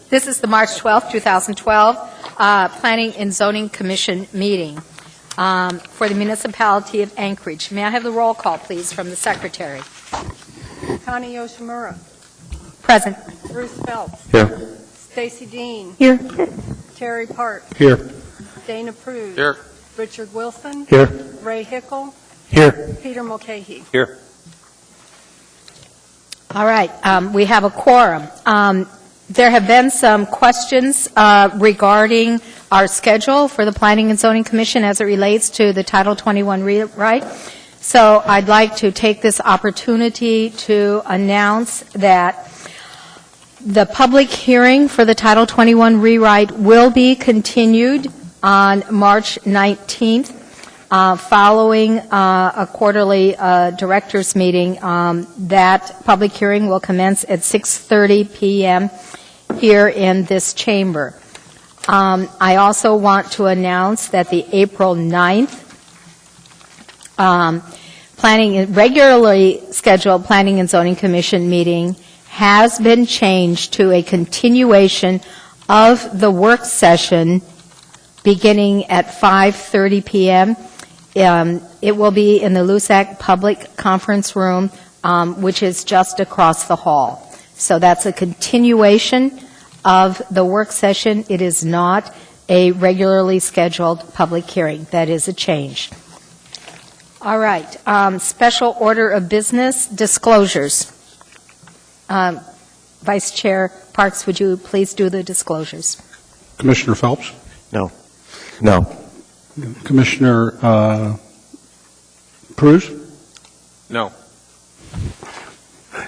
This is the March 12, 2012 Planning and Zoning Commission meeting for the municipality of Anchorage. May I have the roll call, please, from the secretary? Connie Yoshimura. Present. Bruce Phelps. Here. Stacy Dean. Here. Terry Park. Here. Dana Prude. Here. Richard Wilson. Here. Ray Hickle. Here. Peter Mulcahy. Here. All right. We have a quorum. There have been some questions regarding our schedule for the Planning and Zoning Commission as it relates to the Title 21 rewrite. So I'd like to take this opportunity to announce that the public hearing for the Title 21 rewrite will be continued on March 19th following a quarterly directors meeting. That public hearing will commence at 6:30 p.m. here in this chamber. I also want to announce that the April 9th regularly scheduled Planning and Zoning Commission meeting has been changed to a continuation of the work session beginning at 5:30 p.m. It will be in the LUSAC Public Conference Room, which is just across the hall. So that's a continuation of the work session. It is not a regularly scheduled public hearing. That is a change. All right. Special order of business, disclosures. Vice Chair Parks, would you please do the disclosures? Commissioner Phelps? No. No. Commissioner Cruz? No.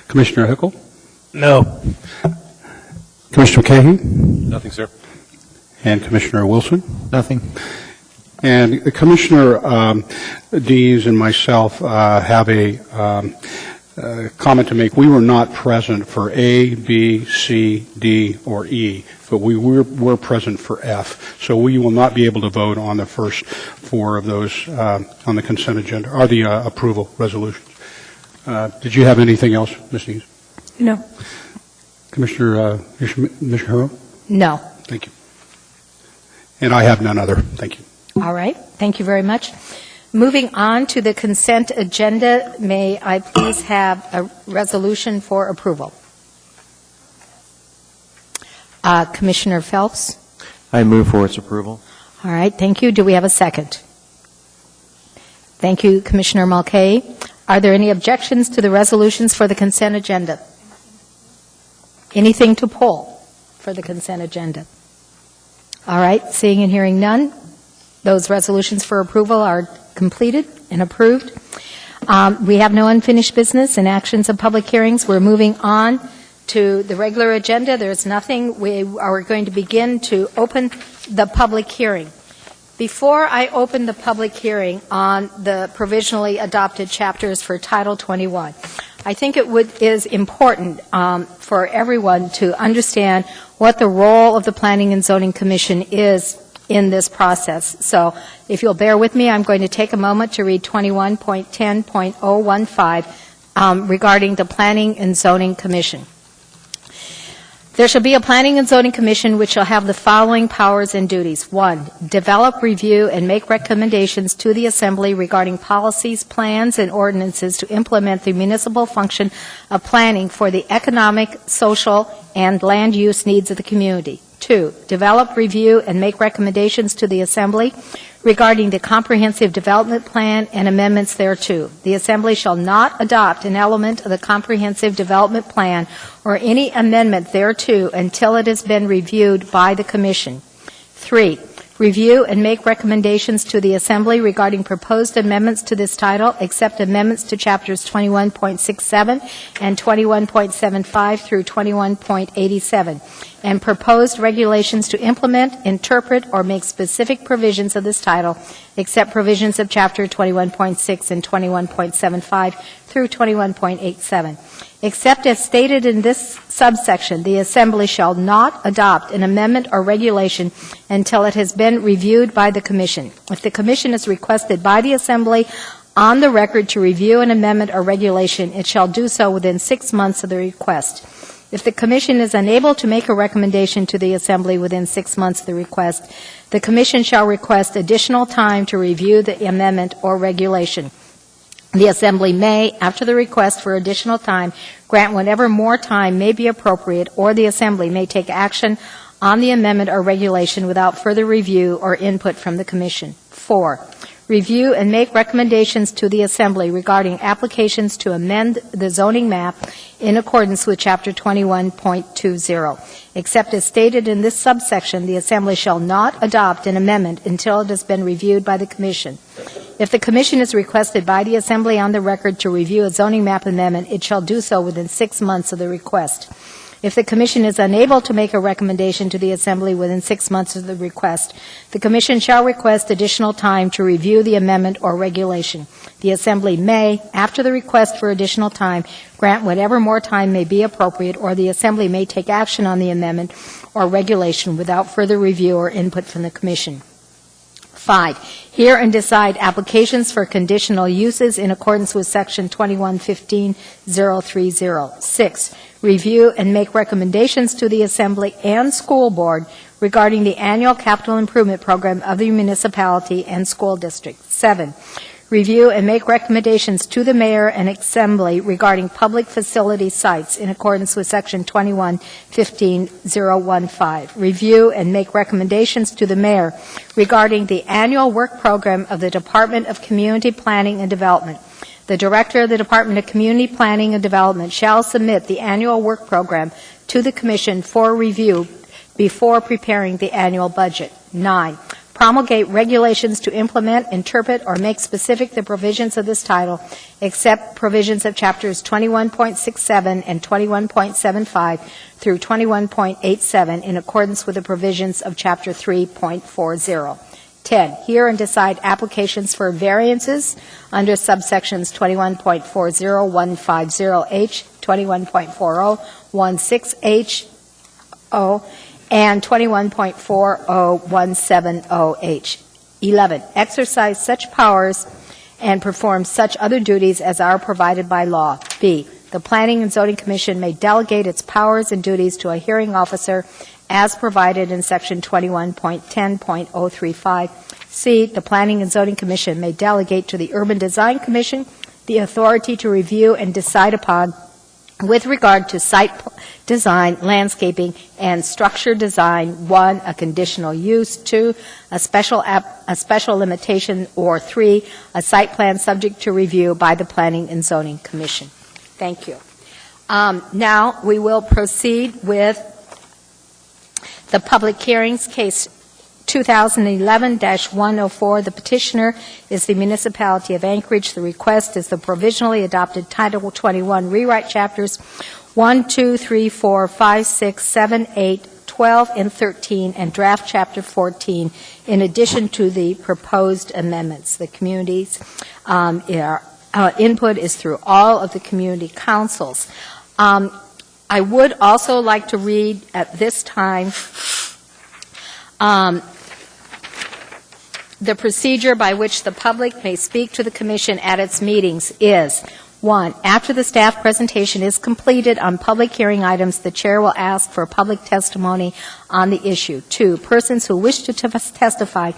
Commissioner Hickle? No. Commissioner Mulcahy? Nothing, sir. And Commissioner Wilson? Nothing. And Commissioner Dees and myself have a comment to make. We were not present for A, B, C, D, or E, but we were present for F. So we will not be able to vote on the first four of those on the consent agenda, or the approval resolutions. Did you have anything else, Ms. Dees? No. Commissioner Hero? No. Thank you. And I have none other. Thank you. All right. Thank you very much. Moving on to the consent agenda, may I please have a resolution for approval? Commissioner Phelps? I move for its approval. All right. Thank you. Do we have a second? Thank you, Commissioner Mulcahy. Are there any objections to the resolutions for the consent agenda? Anything to pull for the consent agenda? All right. Seeing and hearing none, those resolutions for approval are completed and approved. We have no unfinished business and actions of public hearings. We're moving on to the regular agenda. There's nothing. We are going to begin to open the public hearing. Before I open the public hearing on the provisionally adopted chapters for Title 21, I think it is important for everyone to understand what the role of the Planning and Zoning Commission is in this process. So if you'll bear with me, I'm going to take a moment to read 21.10.015 regarding the Planning and Zoning Commission. There shall be a Planning and Zoning Commission which shall have the following powers and duties. 1, develop, review, and make recommendations to the Assembly regarding policies, plans, and ordinances to implement the municipal function of planning for the economic, social, and land use needs of the community. 2, develop, review, and make recommendations to the Assembly regarding the comprehensive development plan and amendments thereto. The Assembly shall not adopt an element of the comprehensive development plan or any amendment thereto until it has been reviewed by the Commission. 3, review and make recommendations to the Assembly regarding proposed amendments to this title, except amendments to chapters 21.67 and 21.75 through 21.87, and proposed regulations to implement, interpret, or make specific provisions of this title, except provisions of chapter 21.6 and 21.75 through 21.87. Except as stated in this subsection, the Assembly shall not adopt an amendment or regulation until it has been reviewed by the Commission. If the Commission is requested by the Assembly on the record to review an amendment or regulation, it shall do so within 6 months of the request. If the Commission is unable to make a recommendation to the Assembly within 6 months of the request, the Commission shall request additional time to review the amendment or regulation. The Assembly may, after the request for additional time, grant whatever more time may be appropriate, or the Assembly may take action on the amendment or regulation without further review or input from the Commission. 4. Review and make recommendations to the Assembly regarding applications to amend the zoning map in accordance with Chapter 21.20. Except as stated in this subsection, the Assembly shall not adopt an amendment until it has been reviewed by the Commission. If the Commission is requested by the Assembly on the record to review a zoning map amendment, it shall do so within 6 months of the request. If the Commission is unable to make a recommendation to the Assembly within 6 months of the request, the Commission shall request additional time to review the amendment or regulation. The Assembly may, after the request for additional time, grant whatever more time may be appropriate, or the Assembly may take action on the amendment or regulation without further review or input from the Commission. 5. Hear and decide applications for conditional uses in accordance with Section 2115.030. 6. Review and make recommendations to the Assembly and School Board regarding the annual capital improvement program of the municipality and school district. 7. Review and make recommendations to the Mayor and Assembly regarding public facility sites in accordance with Section 2115.015. Review and make recommendations to the Mayor regarding the annual work program of the Department of Community Planning and Development. The Director of the Department of Community Planning and Development shall submit the annual work program to the Commission for review before preparing the annual budget. 9. Promulgate regulations to implement, interpret, or make specific the provisions of this title, except provisions of Chapters 21.67 and 21.75 through 21.87 in accordance with the provisions of Chapter 3.40. 10. Hear and decide applications for variances under subsections 21.40.150H, 21.40.16H, and 21.40.170H. 11. Exercise such powers and perform such other duties as are provided by law. B. The Planning and Zoning Commission may delegate its powers and duties to a hearing officer as provided in Section 21.10.035. C. The Planning and Zoning Commission may delegate to the Urban Design Commission the authority to review and decide upon, with regard to site design, landscaping, and structure design, 1, a conditional use, 2, a special limitation, or 3, a site plan subject to review by the Planning and Zoning Commission. Thank you. Now we will proceed with the public hearings. Case 2011-104. The petitioner is the Municipality of Anchorage. The request is the provisionally adopted Title 21 rewrite chapters 1, 2, 3, 4, 5, 6, 7, 8, 12, and 13, and draft Chapter 14, in addition to the proposed amendments. The community's input is through all of the community councils. I would also like to read at this time the procedure by which the public may speak to the Commission at its meetings is: 1. After the staff presentation is completed on public hearing items, the Chair will ask for public testimony on the issue. 2. Persons who wish to testify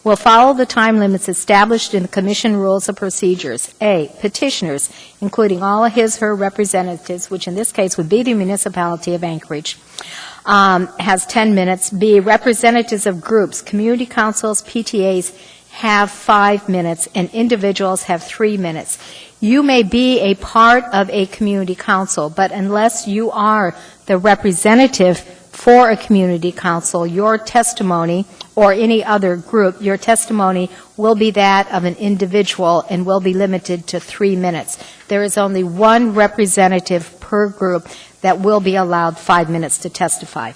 will follow the time limits established in the Commission Rules of Procedures. A. Petitioners, including all of his/her representatives, which in this case would be the Municipality of Anchorage, has 10 minutes. B. Representatives of groups, community councils, PTAs have 5 minutes, and individuals have 3 minutes. You may be a part of a community council, but unless you are the representative for a community council, your testimony, or any other group, your testimony will be that of an individual and will be limited to 3 minutes. There is only one representative per group that will be allowed 5 minutes to testify.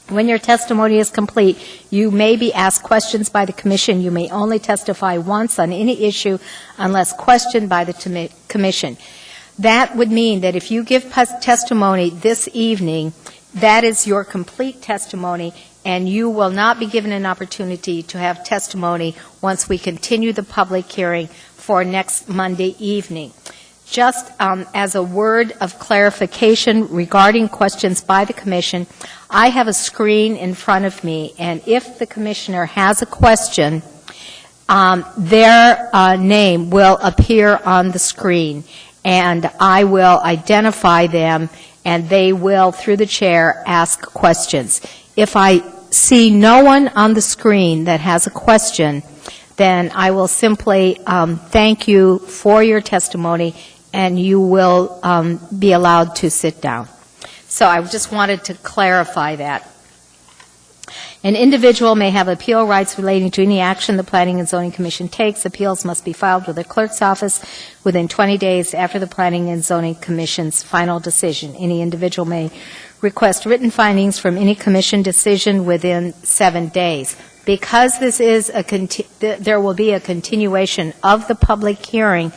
When your testimony is complete, you may be asked questions by the Commission. You may only testify once on any issue unless questioned by the Commission. That would mean that if you give testimony this evening, that is your complete testimony, and you will not be given an opportunity to have testimony once we continue the public hearing for next Monday evening. Just as a word of clarification regarding questions by the Commission, I have a screen in front of me, and if the Commissioner has a question, their name will appear on the screen, and I will identify them, and they will, through the chair, ask questions. If I see no one on the screen that has a question, then I will simply thank you for your testimony, and you will be allowed to sit down. So I just wanted to clarify that. An individual may have appeal rights relating to any action the Planning and Zoning Commission takes. Appeals must be filed with the clerk's office within 20 days after the Planning and Zoning Commission's final decision. Any individual may request written findings from any commission decision within 7 days. Because this is there will be a continuation of the public hearing,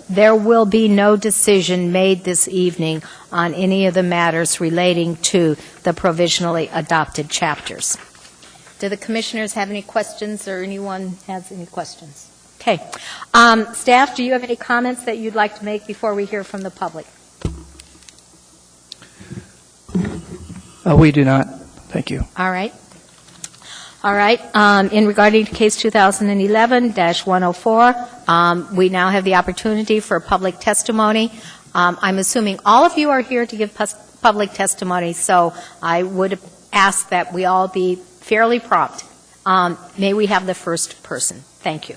there will be no decision made this evening on any of the matters relating to the provisionally adopted chapters. Do the commissioners have any questions, or anyone has any questions? Okay. Staff, do you have any comments that you'd like to make before we hear from the public? We do not. Thank you. All right. All right. In regarding to case 2011-104, we now have the opportunity for public testimony. I'm assuming all of you are here to give public testimony, so I would ask that we all be fairly prompt. May we have the first person? Thank you.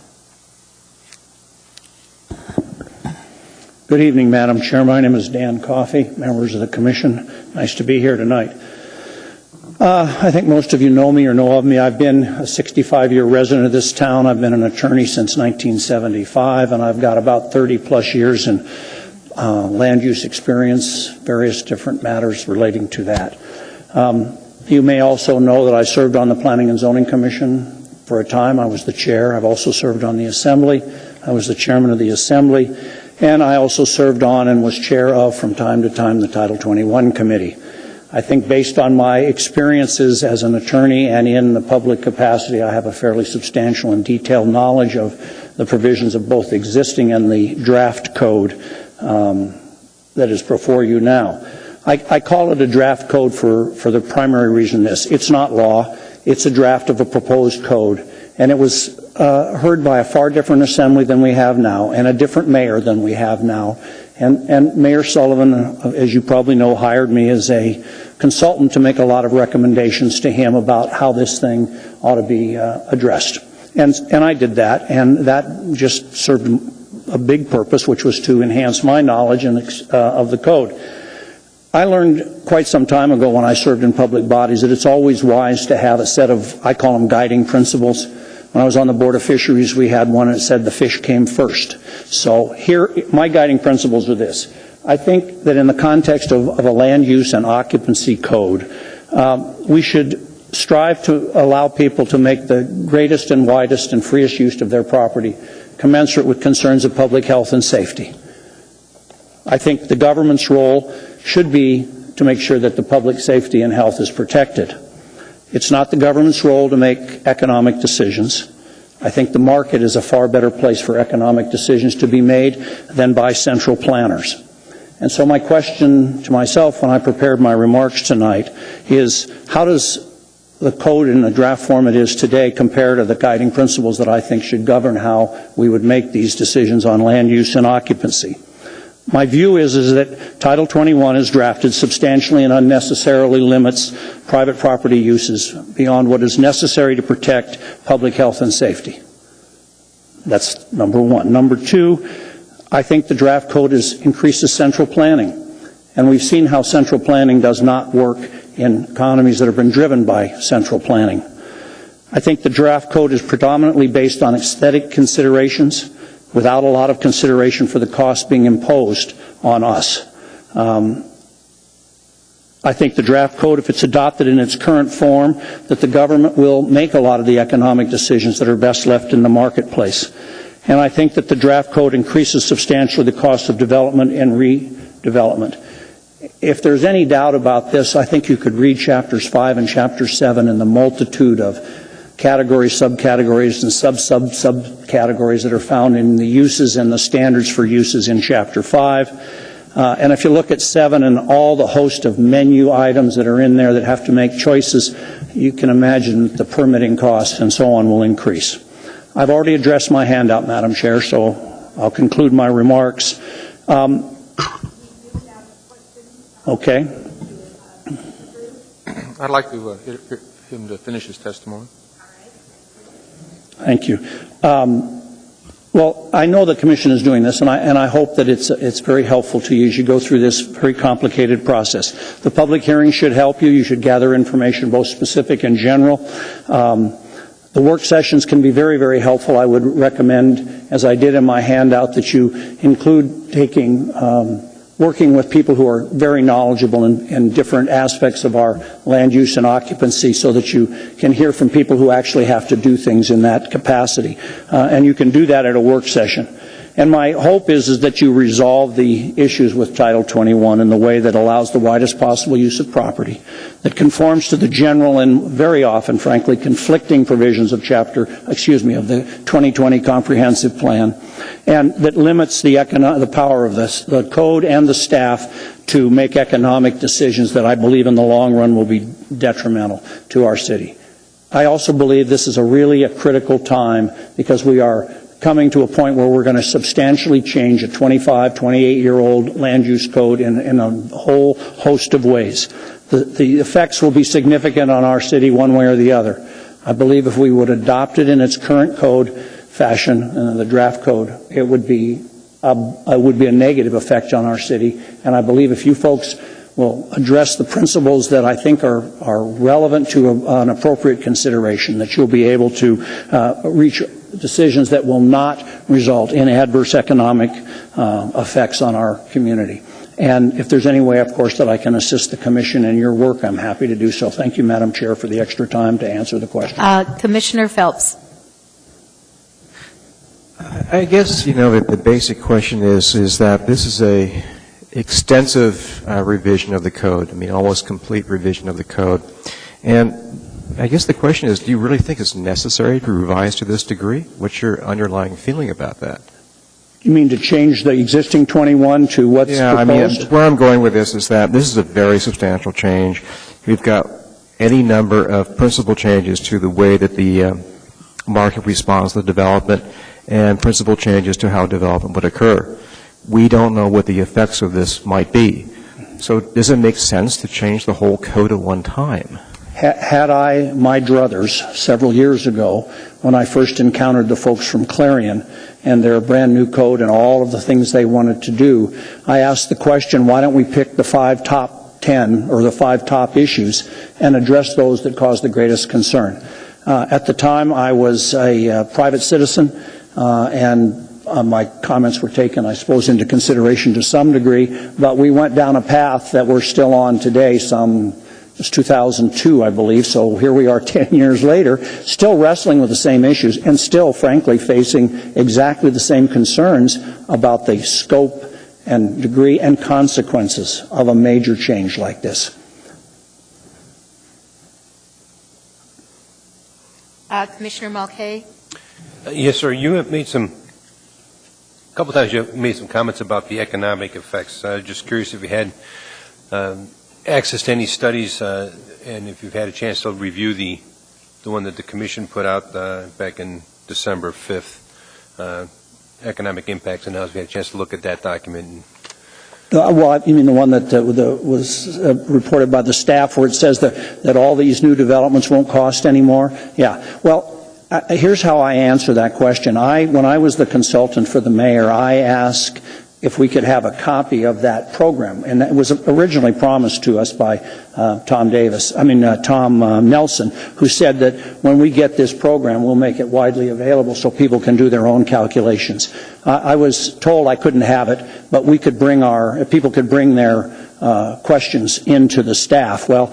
Good evening, Madam Chair. My name is Dan Coffey, members of the Commission. Nice to be here tonight. I think most of you know me or know of me. I've been a 65-year resident of this town. I've been an attorney since 1975, and I've got about 30-plus years in land use experience, various different matters relating to that. You may also know that I served on the Planning and Zoning Commission for a time. I was the chair. I've also served on the Assembly. I was the chairman of the Assembly. And I also served on and was chair of, from time to time, the Title 21 Committee. I think based on my experiences as an attorney and in the public capacity, I have a fairly substantial and detailed knowledge of the provisions of both existing and the draft code that is before you now. I call it a draft code for the primary reason this. It's not law. It's a draft of a proposed code. And it was heard by a far different assembly than we have now, and a different mayor than we have now. And Mayor Sullivan, as you probably know, hired me as a consultant to make a lot of recommendations to him about how this thing ought to be addressed. And I did that, and that just served a big purpose, which was to enhance my knowledge of the code. I learned quite some time ago when I served in public bodies that it's always wise to have a set of, I call them guiding principles. When I was on the Board of Fisheries, we had one that said the fish came first. So here, my guiding principles are this. I think that in the context of a land use and occupancy code, we should strive to allow people to make the greatest and widest and freest use of their property, commensurate with concerns of public health and safety. I think the government's role should be to make sure that the public safety and health is protected. It's not the government's role to make economic decisions. I think the market is a far better place for economic decisions to be made than by central planners. And so my question to myself when I prepared my remarks tonight is, how does the code in the draft form it is today compare to the guiding principles that I think should govern how we would make these decisions on land use and occupancy? My view is that Title 21 is drafted substantially and unnecessarily limits private property uses beyond what is necessary to protect public health and safety. That's number one. Number two, I think the draft code increases central planning. And we've seen how central planning does not work in economies that have been driven by central planning. I think the draft code is predominantly based on aesthetic considerations, without a lot of consideration for the costs being imposed on us. I think the draft code, if it's adopted in its current form, that the government will make a lot of the economic decisions that are best left in the marketplace. And I think that the draft code increases substantially the cost of development and redevelopment. If there's any doubt about this, I think you could read Chapters 5 and Chapter 7 and the multitude of categories, subcategories, and subcategories that are found in the uses and the standards for uses in Chapter 5. And if you look at 7 and all the host of menu items that are in there that have to make choices, you can imagine that the permitting costs and so on will increase. I've already addressed my handout, Madam Chair, so I'll conclude my remarks. Okay. I'd like to hear him to finish his testimony. Thank you. Well, I know the Commission is doing this, and I hope that it's very helpful to you as you go through this very complicated process. The public hearing should help you. You should gather information, both specific and general. The work sessions can be very, very helpful. I would recommend, as I did in my handout, that you include working with people who are very knowledgeable in different aspects of our land use and occupancy so that you can hear from people who actually have to do things in that capacity. And you can do that at a work session. And my hope is that you resolve the issues with Title 21 in the way that allows the widest possible use of property, that conforms to the general and very often, frankly, conflicting provisions of the 2020 Comprehensive Plan, and that limits the power of the code and the staff to make economic decisions that I believe in the long run will be detrimental to our city. I also believe this is really a critical time because we are coming to a point where we're going to substantially change a 25, 28-year-old land use code in a whole host of ways. The effects will be significant on our city one way or the other. I believe if we would adopt it in its current code fashion, the draft code, it would be a negative effect on our city. And I believe if you folks will address the principles that I think are relevant to an appropriate consideration, that you'll be able to reach decisions that will not result in adverse economic effects on our community. And if there's any way, of course, that I can assist the Commission in your work, I'm happy to do so. Thank you, Madam Chair, for the extra time to answer the question. Commissioner Phelps. I guess, the basic question is that this is a extensive revision of the code. Almost complete revision of the code. And I guess the question is, do you really think it's necessary to revise to this degree? What's your underlying feeling about that? You mean to change the existing 21 to what's proposed? Where I'm going with this is that this is a very substantial change. We've got any number of principal changes to the way that the market responds to the development and principal changes to how development would occur. We don't know what the effects of this might be. So does it make sense to change the whole code at one time? Had I my druthers several years ago when I first encountered the folks from Clarion and their brand new code and all of the things they wanted to do, I asked the question, why don't we pick the 5 top 10 or the 5 top issues and address those that cause the greatest concern? At the time, I was a private citizen, and my comments were taken, I suppose, into consideration to some degree, but we went down a path that we're still on today, it was 2002, I believe, so here we are 10 years later, still wrestling with the same issues and still, frankly, facing exactly the same concerns about the scope and degree and consequences of a major change like this. Commissioner Mulcahy. Yes, sir. You have made a couple times you have made some comments about the economic effects. Just curious if you had access to any studies, and if you've had a chance to review the one that the Commission put out back in December 5th, economic impacts, and now have you had a chance to look at that document? Well, you mean the one that was reported by the staff where it says that all these new developments won't cost anymore? Yeah. Well, here's how I answer that question. When I was the consultant for the mayor, I asked if we could have a copy of that program. And that was originally promised to us by Tom Nelson, who said that when we get this program, we'll make it widely available so people can do their own calculations. I was told I couldn't have it, but we could people could bring their questions into the staff. Well,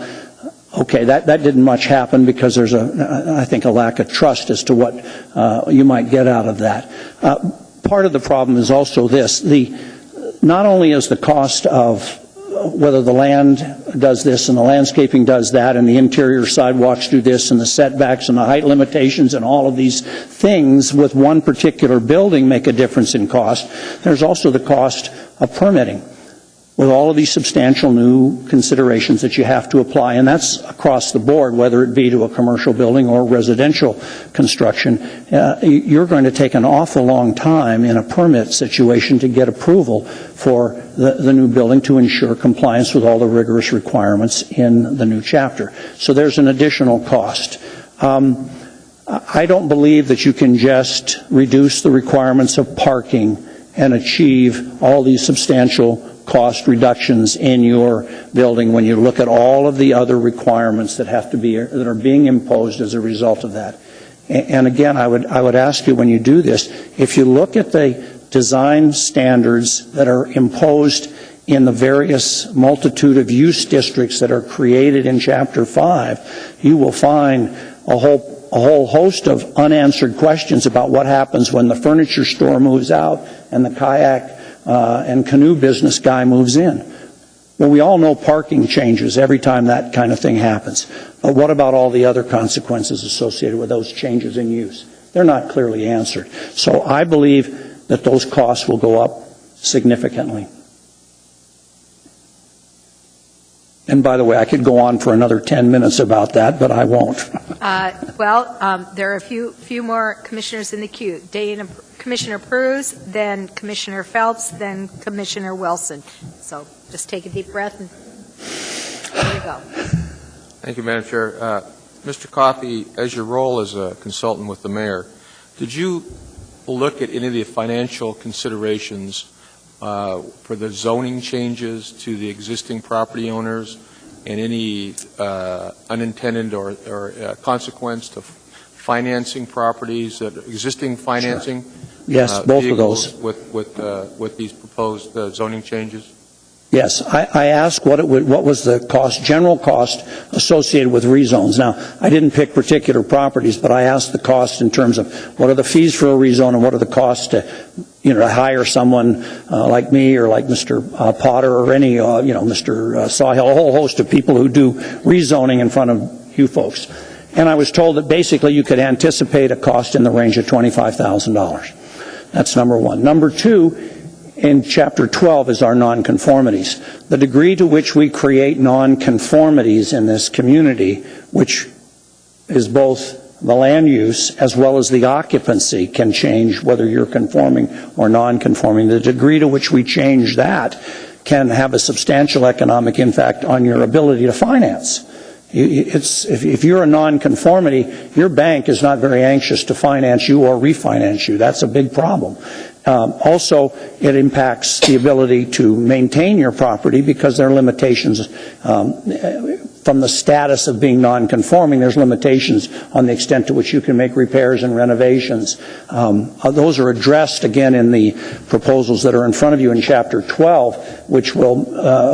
okay, that didn't much happen because there's I think a lack of trust as to what you might get out of that. Part of the problem is also this. Not only is the cost of whether the land does this and the landscaping does that and the interior sidewalks do this and the setbacks and the height limitations and all of these things with one particular building make a difference in cost. There's also the cost of permitting, with all of these substantial new considerations that you have to apply, and that's across the board, whether it be to a commercial building or residential construction. You're going to take an awful long time in a permit situation to get approval for the new building to ensure compliance with all the rigorous requirements in the new chapter. So there's an additional cost. I don't believe that you can just reduce the requirements of parking and achieve all these substantial cost reductions in your building when you look at all of the other requirements that are being imposed as a result of that. And again, I would ask you, when you do this, if you look at the design standards that are imposed in the various multitude of use districts that are created in Chapter 5, you will find a whole host of unanswered questions about what happens when the furniture store moves out and the kayak and canoe business guy moves in. Well, we all know parking changes every time that kind of thing happens. But what about all the other consequences associated with those changes in use? They're not clearly answered. So I believe that those costs will go up significantly. And by the way, I could go on for another 10 minutes about that, but I won't. There are a few more commissioners in the queue. Commissioner Pruz, then Commissioner Phelps, then Commissioner Wilson. So just take a deep breath and there you go. Thank you, Madam Chair. Mr. Coffey, as your role as a consultant with the mayor, did you look at any of the financial considerations for the zoning changes to the existing property owners and any unintended or consequence to financing properties, existing financing? Sure. Yes, both of those. With these proposed zoning changes? Yes, I asked what was the cost, general cost associated with rezones. Now, I didn't pick particular properties, but I asked the cost in terms of what are the fees for a rezone and what are the costs to hire someone like me or like Mr. Potter or any, Mr. Sawhill, a whole host of people who do rezoning in front of you folks. And I was told that basically you could anticipate a cost in the range of $25,000. That's number one. Number two, in Chapter 12 is our nonconformities. The degree to which we create nonconformities in this community, which is both the land use as well as the occupancy, can change whether you're conforming or non-conforming. The degree to which we change that can have a substantial economic impact on your ability to finance. If you're a nonconformity, your bank is not very anxious to finance you or refinance you. That's a big problem. Also, it impacts the ability to maintain your property because there are limitations from the status of being non-conforming. There's limitations on the extent to which you can make repairs and renovations. Those are addressed again in the proposals that are in front of you in Chapter 12, which will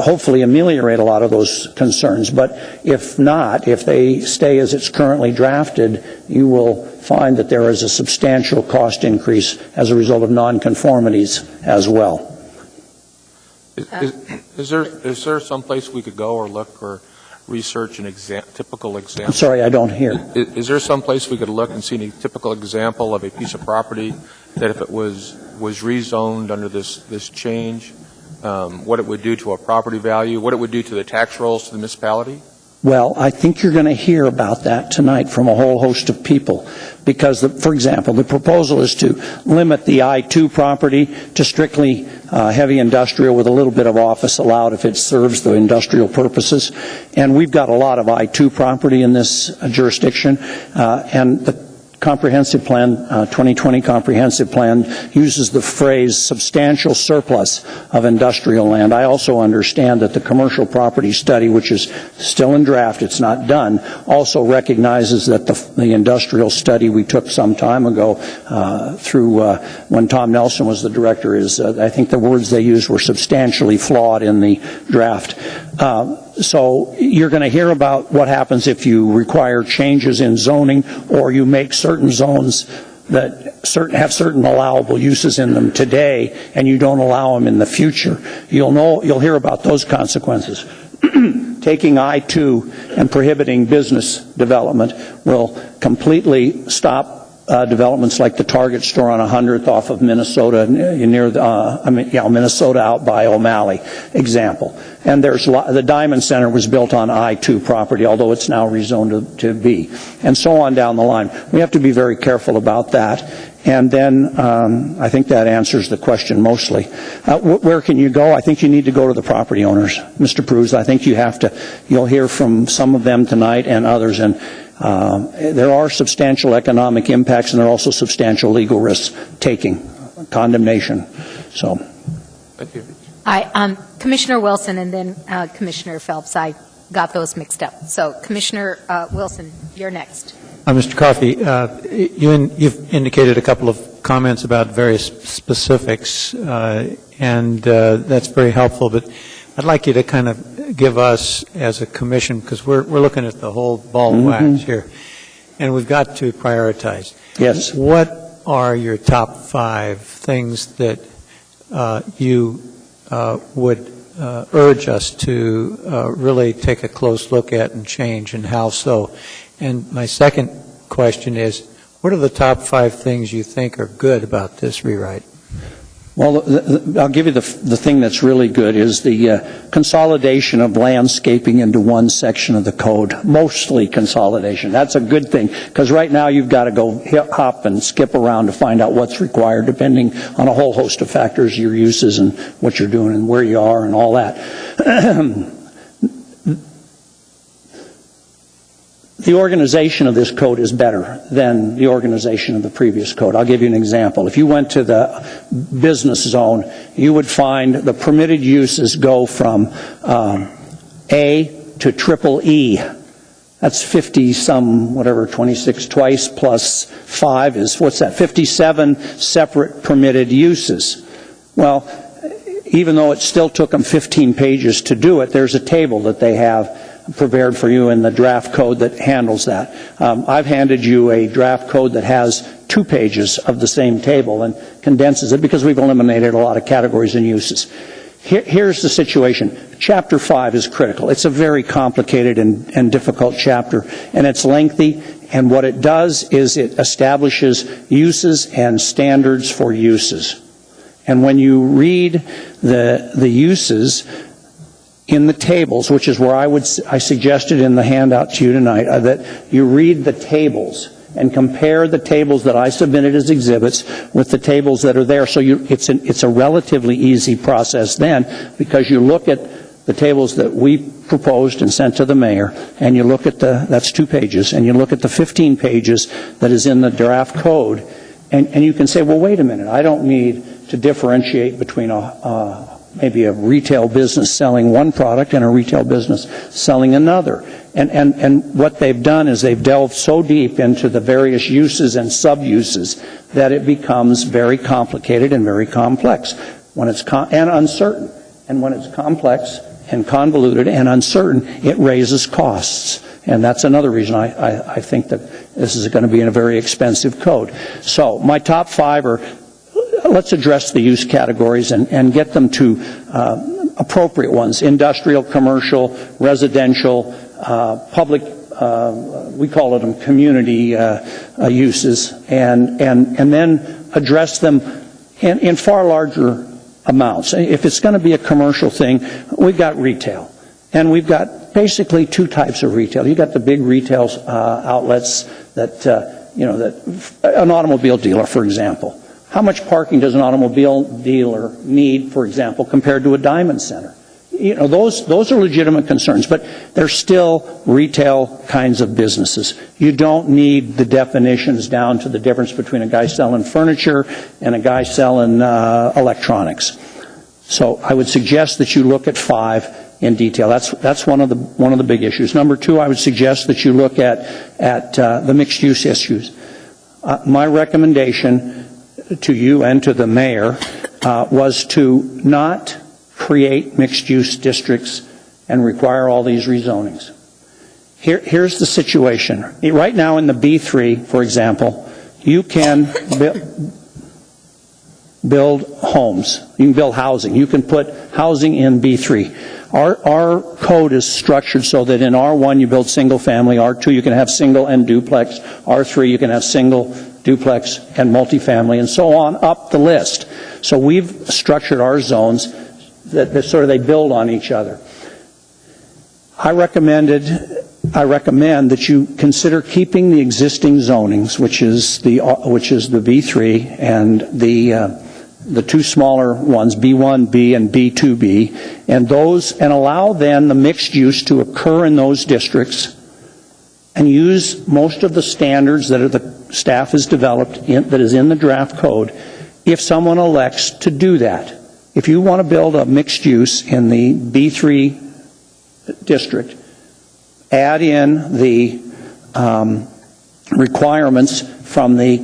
hopefully ameliorate a lot of those concerns. But if not, if they stay as it's currently drafted, you will find that there is a substantial cost increase as a result of nonconformities as well. Is there some place we could go or look or research an typical example? I'm sorry, I don't hear. Is there some place we could look and see a typical example of a piece of property that if it was rezoned under this change, what it would do to a property value, what it would do to the tax rolls to the municipality? Well, I think you're going to hear about that tonight from a whole host of people because, for example, the proposal is to limit the I-2 property to strictly heavy industrial with a little bit of office allowed if it serves the industrial purposes. And we've got a lot of I-2 property in this jurisdiction, and the comprehensive plan, 2020 comprehensive plan, uses the phrase substantial surplus of industrial land. I also understand that the commercial property study, which is still in draft, it's not done, also recognizes that the industrial study we took some time ago through when Tom Nelson was the director is, I think the words they used were substantially flawed in the draft. So you're going to hear about what happens if you require changes in zoning or you make certain zones that have certain allowable uses in them today, and you don't allow them in the future, you'll hear about those consequences. Taking I-2 and prohibiting business development will completely stop developments like the Target store on 100th off of Minnesota, near Minnesota out by O'Malley, example. And the Diamond Center was built on I-2 property, although it's now rezoned to B, and so on down the line. We have to be very careful about that. And then I think that answers the question mostly. Where can you go? I think you need to go to the property owners, Mr. Pruz. I think you'll hear from some of them tonight and others, and there are substantial economic impacts, and there are also substantial legal risks taking, condemnation. So, Thank you. Commissioner Wilson and then Commissioner Phelps. I got those mixed up. So, Commissioner Wilson, you're next. Mr. Coffey, you've indicated a couple of comments about various specifics, and that's very helpful, but I'd like you to kind of give us as a commission, because we're looking at the whole ball of wax here, and we've got to prioritize. Yes. What are your top 5 things that you would urge us to really take a close look at and change, and how so? And my second question is, what are the top 5 things you think are good about this rewrite? Well, I'll give you the thing that's really good is the consolidation of landscaping into one section of the code, mostly consolidation. That's a good thing, because right now you've got to go hop and skip around to find out what's required, depending on a whole host of factors, your uses and what you're doing and where you are and all that. The organization of this code is better than the organization of the previous code. I'll give you an example. If you went to the business zone, you would find the permitted uses go from A to triple E. That's 50-some, whatever, 26 twice plus 5 is, what's that, 57 separate permitted uses. Well, even though it still took them 15 pages to do it, there's a table that they have prepared for you in the draft code that handles that. I've handed you a draft code that has 2 pages of the same table and condenses it, because we've eliminated a lot of categories and uses. Here's the situation. Chapter 5 is critical. It's a very complicated and difficult chapter, and it's lengthy, and what it does is it establishes uses and standards for uses. And when you read the uses in the tables, which is where I suggested in the handout to you tonight, that you read the tables and compare the tables that I submitted as exhibits with the tables that are there. So it's a relatively easy process then, because you look at the tables that we proposed and sent to the mayor, and you look at that's 2 pages, and you look at the 15 pages that is in the draft code, and you can say, well, wait a minute, I don't need to differentiate between maybe a retail business selling one product and a retail business selling another. And what they've done is they've delved so deep into the various uses and sub-uses that it becomes very complicated and very complex and uncertain. And when it's complex and convoluted and uncertain, it raises costs. And that's another reason I think that this is going to be in a very expensive code. So my top 5 are, let's address the use categories and get them to appropriate ones: industrial, commercial, residential, public, we call them community uses, and then address them in far larger amounts. If it's going to be a commercial thing, we've got retail, and we've got basically 2 types of retail. You've got the big retail outlets that, that an automobile dealer, for example. How much parking does an automobile dealer need, for example, compared to a Diamond Center? Those are legitimate concerns, but they're still retail kinds of businesses. You don't need the definitions down to the difference between a guy selling furniture and a guy selling electronics. So I would suggest that you look at 5 in detail. That's one of the big issues. Number 2, I would suggest that you look at the mixed use issues. My recommendation to you and to the mayor was to not create mixed-use districts and require all these rezonings. Here's the situation. Right now in the B3, for example, you can build homes. You can build housing. You can put housing in B3. Our code is structured so that in R1 you build single family, R2 you can have single and duplex, R3 you can have single, duplex, and multifamily, and so on up the list. So we've structured our zones that sort of they build on each other. I recommend that you consider keeping the existing zonings, which is the B3 and the two smaller ones, B1B and B2B, and allow then the mixed use to occur in those districts, and use most of the standards that the staff has developed that is in the draft code if someone elects to do that. If you want to build a mixed use in the B3 district, add in the requirements from the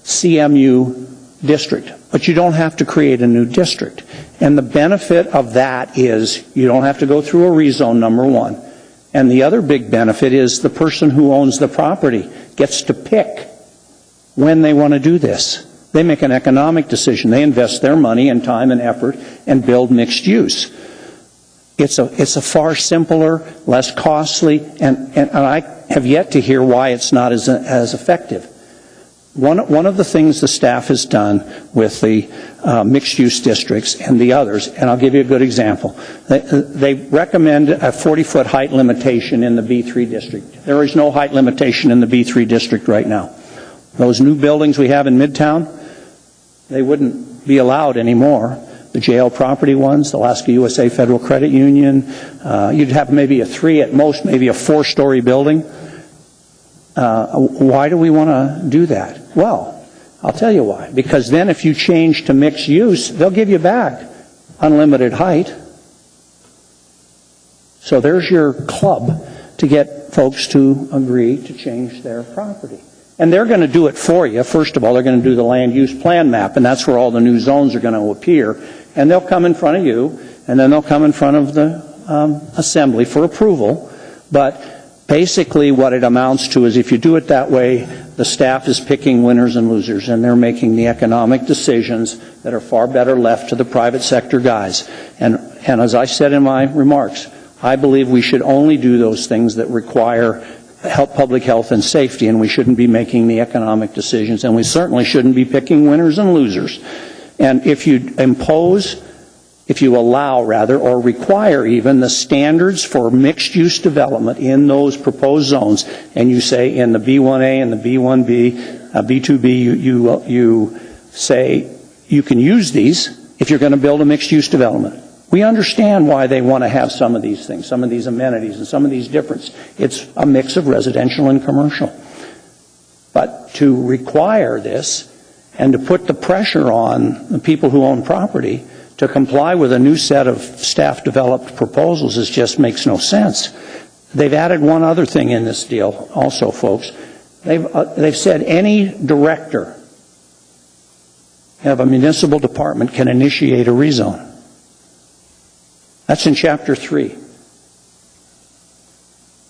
CMU district. But you don't have to create a new district. And the benefit of that is you don't have to go through a rezone, number one. And the other big benefit is the person who owns the property gets to pick when they want to do this. They make an economic decision. They invest their money and time and effort and build mixed use. It's a far simpler, less costly, and I have yet to hear why it's not as effective. One of the things the staff has done with the mixed-use districts and the others, and I'll give you a good example. They recommend a 40-foot height limitation in the B3 district. There is no height limitation in the B3 district right now. Those new buildings we have in Midtown, they wouldn't be allowed anymore. The jail property ones, the Alaska USA Federal Credit Union, you'd have maybe a 3 at most, maybe a 4-story building. Why do we want to do that? Well, I'll tell you why. Because then if you change to mixed use, they'll give you back unlimited height. So there's your club to get folks to agree to change their property. And they're going to do it for you. First of all, they're going to do the land use plan map, and that's where all the new zones are going to appear. And they'll come in front of you, and then they'll come in front of the assembly for approval. But basically what it amounts to is if you do it that way, the staff is picking winners and losers, and they're making the economic decisions that are far better left to the private sector guys. And as I said in my remarks, I believe we should only do those things that require public health and safety, and we shouldn't be making the economic decisions, and we certainly shouldn't be picking winners and losers. And if you allow, or require even the standards for mixed-use development in those proposed zones, and you say in the B1A and the B1B, B2B, you say you can use these if you're going to build a mixed-use development. We understand why they want to have some of these things, some of these amenities, and some of these differences. It's a mix of residential and commercial. But to require this and to put the pressure on the people who own property to comply with a new set of staff-developed proposals just makes no sense. They've added one other thing in this deal also, folks. They've said any director of a municipal department can initiate a rezone. That's in Chapter 3.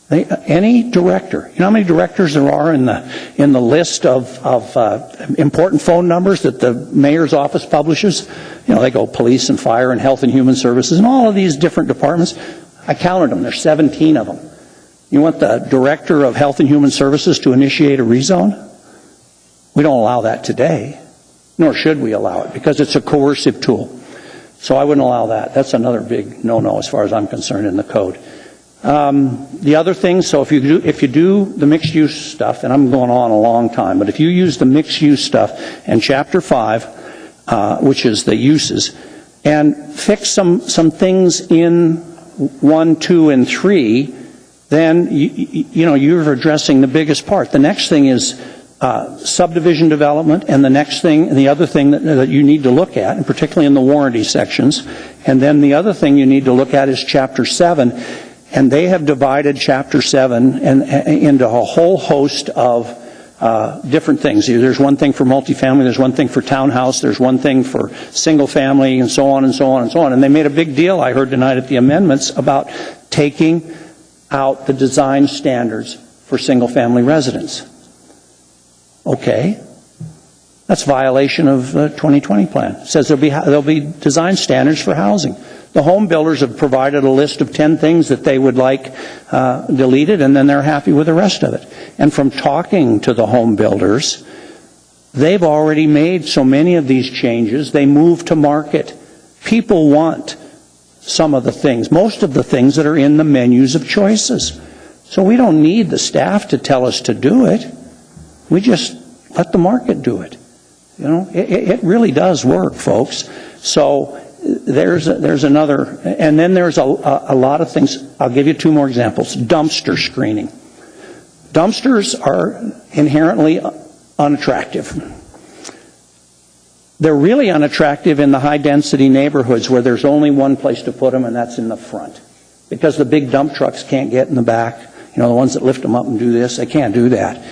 Any director. You know how many directors there are in the list of important phone numbers that the mayor's office publishes? You know, they go police and fire and health and human services and all of these different departments. I counted them. There's 17 of them. You want the director of health and human services to initiate a rezone? We don't allow that today, nor should we allow it, because it's a coercive tool. So I wouldn't allow that. That's another big no-no as far as I'm concerned in the code. The other thing, so if you do the mixed-use stuff, and I'm going on a long time, but if you use the mixed-use stuff in Chapter 5, which is the uses, and fix some things in 1, 2, and 3, then you're addressing the biggest part. The next thing is subdivision development, and the other thing that you need to look at, and particularly in the warranty sections, and then the other thing you need to look at is Chapter 7, and they have divided Chapter 7 into a whole host of different things. There's one thing for multifamily, there's one thing for townhouse, there's one thing for single family, and so on and so on and so on. And they made a big deal, I heard tonight at the amendments, about taking out the design standards for single family residents. Okay. That's violation of the 2020 plan. It says there'll be design standards for housing. The home builders have provided a list of 10 things that they would like deleted, and then they're happy with the rest of it. And from talking to the home builders, they've already made so many of these changes, they move to market. People want some of the things, most of the things that are in the menus of choices. So we don't need the staff to tell us to do it. We just let the market do it. You know, it really does work, folks. So there's another, and then there's a lot of things. I'll give you 2 more examples. Dumpster screening. Dumpsters are inherently unattractive. They're really unattractive in the high-density neighborhoods where there's only one place to put them, and that's in the front. Because the big dump trucks can't get in the back. You know, the ones that lift them up and do this, they can't do that.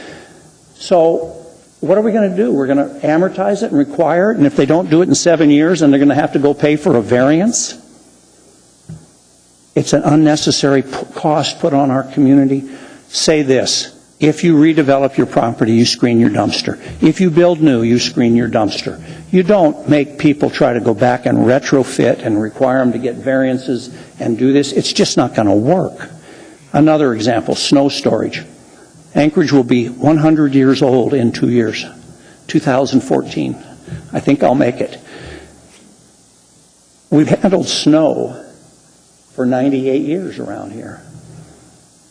So what are we going to do? We're going to amortize it and require it, and if they don't do it in 7 years, then they're going to have to go pay for a variance? It's an unnecessary cost put on our community. Say this. If you redevelop your property, you screen your dumpster. If you build new, you screen your dumpster. You don't make people try to go back and retrofit and require them to get variances and do this. It's just not going to work. Another example, snow storage. Anchorage will be 100 years old in 2 years, 2014. I think I'll make it. We've handled snow for 98 years around here.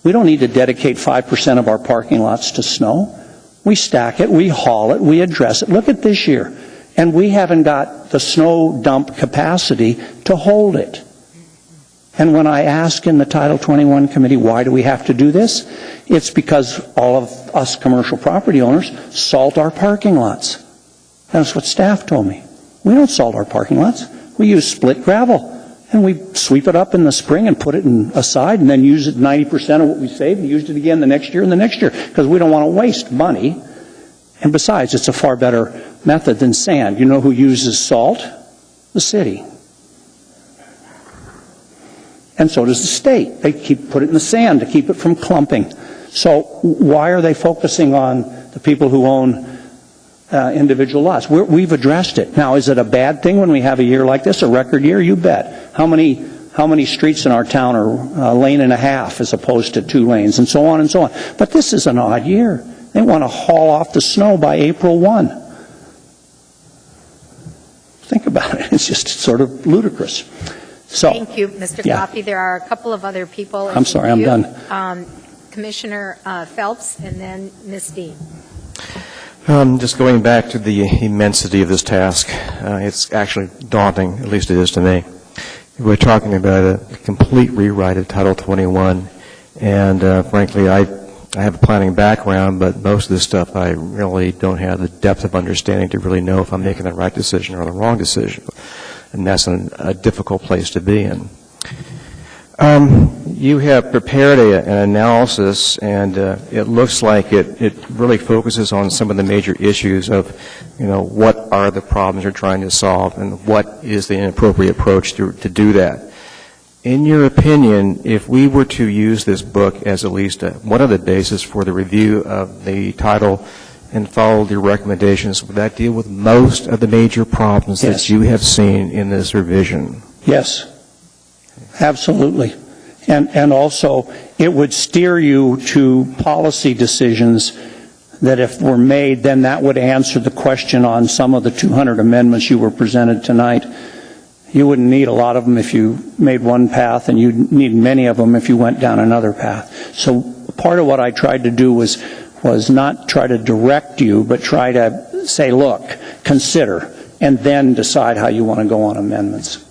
We don't need to dedicate 5% of our parking lots to snow. We stack it, we haul it, we address it. Look at this year. And we haven't got the snow dump capacity to hold it. And when I ask in the Title 21 committee, why do we have to do this? It's because all of us commercial property owners salt our parking lots. That's what staff told me. We don't salt our parking lots. We use split gravel. And we sweep it up in the spring and put it aside and then use it 90% of what we saved and used it again the next year and the next year because we don't want to waste money. And besides, it's a far better method than sand. You know who uses salt? The city. And so does the state. They put it in the sand to keep it from clumping. So why are they focusing on the people who own individual lots? We've addressed it. Now, is it a bad thing when we have a year like this, a record year? You bet. How many streets in our town are a lane and a half as opposed to 2 lanes, and so on and so on. But this is an odd year. They want to haul off the snow by April 1. Think about it. It's just sort of ludicrous. So, Thank you, Mr. Yeah. Coffey. There are a couple of other people. I'm sorry, I'm done. Commissioner Phelps and then Ms. Dean. Just going back to the immensity of this task, it's actually daunting, at least it is to me. We're talking about a complete rewrite of Title 21, and frankly, I have a planning background, but most of this stuff I really don't have the depth of understanding to really know if I'm making the right decision or the wrong decision, and that's a difficult place to be in. You have prepared an analysis, and it looks like it really focuses on some of the major issues of, what are the problems you're trying to solve, and what is the appropriate approach to do that. In your opinion, if we were to use this book as at least one of the basis for the review of the title and follow the recommendations, would that deal with most of the major problems that you have seen in this revision? Yes. Absolutely. And also, it would steer you to policy decisions that if were made, then that would answer the question on some of the 200 amendments you were presented tonight. You wouldn't need a lot of them if you made one path, and you'd need many of them if you went down another path. So part of what I tried to do was not try to direct you, but try to say, look, consider, and then decide how you want to go on amendments.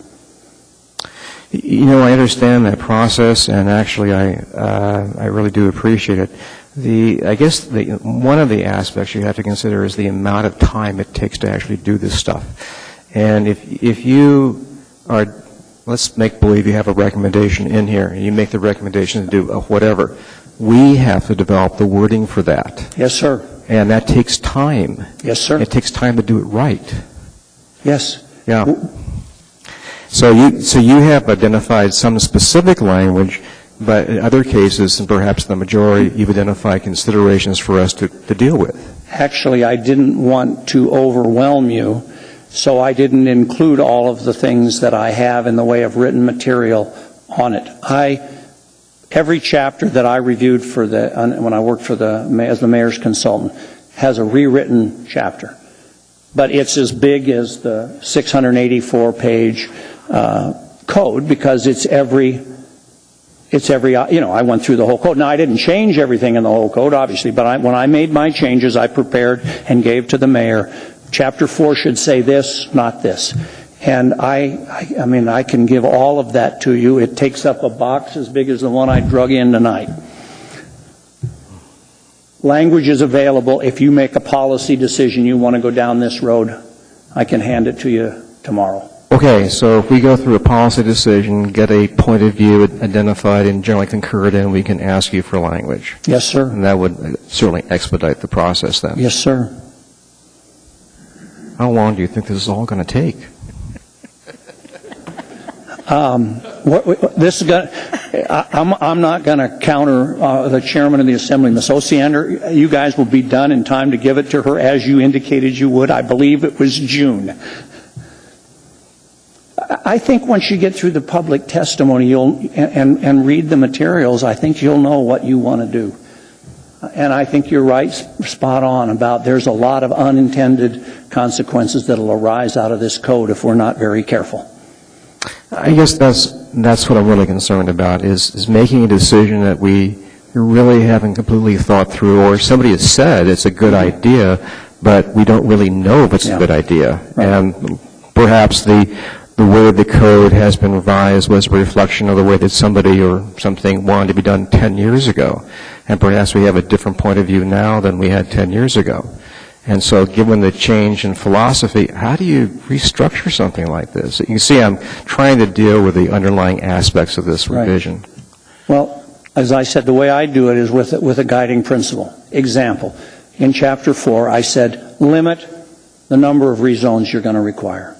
I understand that process, and actually I really do appreciate it. I guess one of the aspects you have to consider is the amount of time it takes to actually do this stuff. And if you are, let's make believe you have a recommendation in here, and you make the recommendation to do whatever, we have to develop the wording for that. Yes, sir. And that takes time. Yes, sir. It takes time to do it right. Yes. Yeah. So you have identified some specific language, but in other cases, and perhaps the majority, you've identified considerations for us to deal with. Actually, I didn't want to overwhelm you, so I didn't include all of the things that I have in the way of written material on it. Every chapter that I reviewed when I worked as the mayor's consultant has a rewritten chapter. But it's as big as the 684-page code because it's every, I went through the whole code. Now, I didn't change everything in the whole code, obviously, but when I made my changes, I prepared and gave to the mayor. Chapter 4 should say this, not this. And I can give all of that to you. It takes up a box as big as the one I drug in tonight. Language is available. If you make a policy decision, you want to go down this road, I can hand it to you tomorrow. Okay, so if we go through a policy decision, get a point of view identified and generally concurred in, we can ask you for language. Yes, sir. And that would certainly expedite the process then. Yes, sir. How long do you think this is all going to take? I'm not going to counter the chairman of the assembly, Ms. Osiander. You guys will be done in time to give it to her as you indicated you would. I believe it was June. I think once you get through the public testimony and read the materials, I think you'll know what you want to do. And I think you're right, spot on about there's a lot of unintended consequences that will arise out of this code if we're not very careful. I guess that's what I'm really concerned about, is making a decision that we really haven't completely thought through, or somebody has said it's a good idea, but we don't really know if it's a good idea. Right. And perhaps the way the code has been revised was a reflection of the way that somebody or something wanted to be done 10 years ago. And perhaps we have a different point of view now than we had 10 years ago. And so given the change in philosophy, how do you restructure something like this? You can see I'm trying to deal with the underlying aspects of this revision. Right. Well, as I said, the way I do it is with a guiding principle. Example, in Chapter 4, I said, limit the number of rezones you're going to require.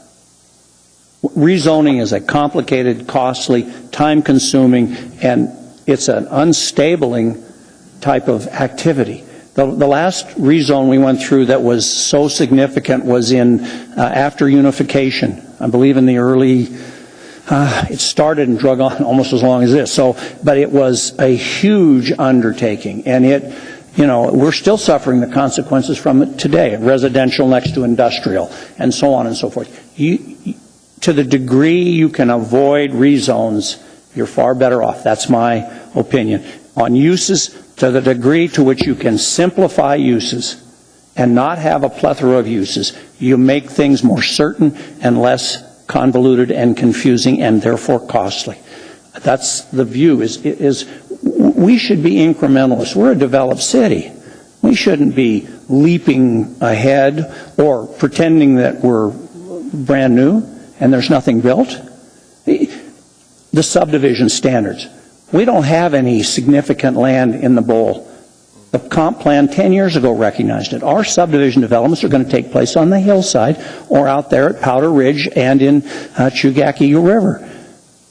Rezoning is a complicated, costly, time-consuming, and it's an unstabling type of activity. The last rezone we went through that was so significant was in after unification. I believe in the early, it started and drug on almost as long as this. But it was a huge undertaking, and we're still suffering the consequences from it today. Residential next to industrial, and so on and so forth. To the degree you can avoid rezones, you're far better off. That's my opinion. On uses, to the degree to which you can simplify uses and not have a plethora of uses, you make things more certain and less convoluted and confusing and therefore costly. That's the view, is we should be incrementalists. We're a developed city. We shouldn't be leaping ahead or pretending that we're brand new and there's nothing built. The subdivision standards. We don't have any significant land in the bowl. The comp plan 10 years ago recognized it. Our subdivision developments are going to take place on the hillside or out there at Powder Ridge and in Chugacki River.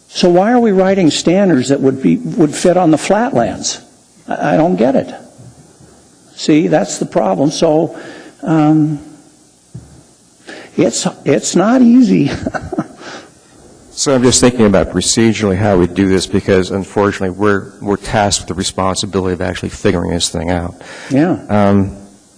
So why are we writing standards that would fit on the flatlands? I don't get it. See, that's the problem. So it's not easy. So I'm just thinking about procedurally how we do this, because unfortunately we're tasked with the responsibility of actually figuring this thing out. Yeah.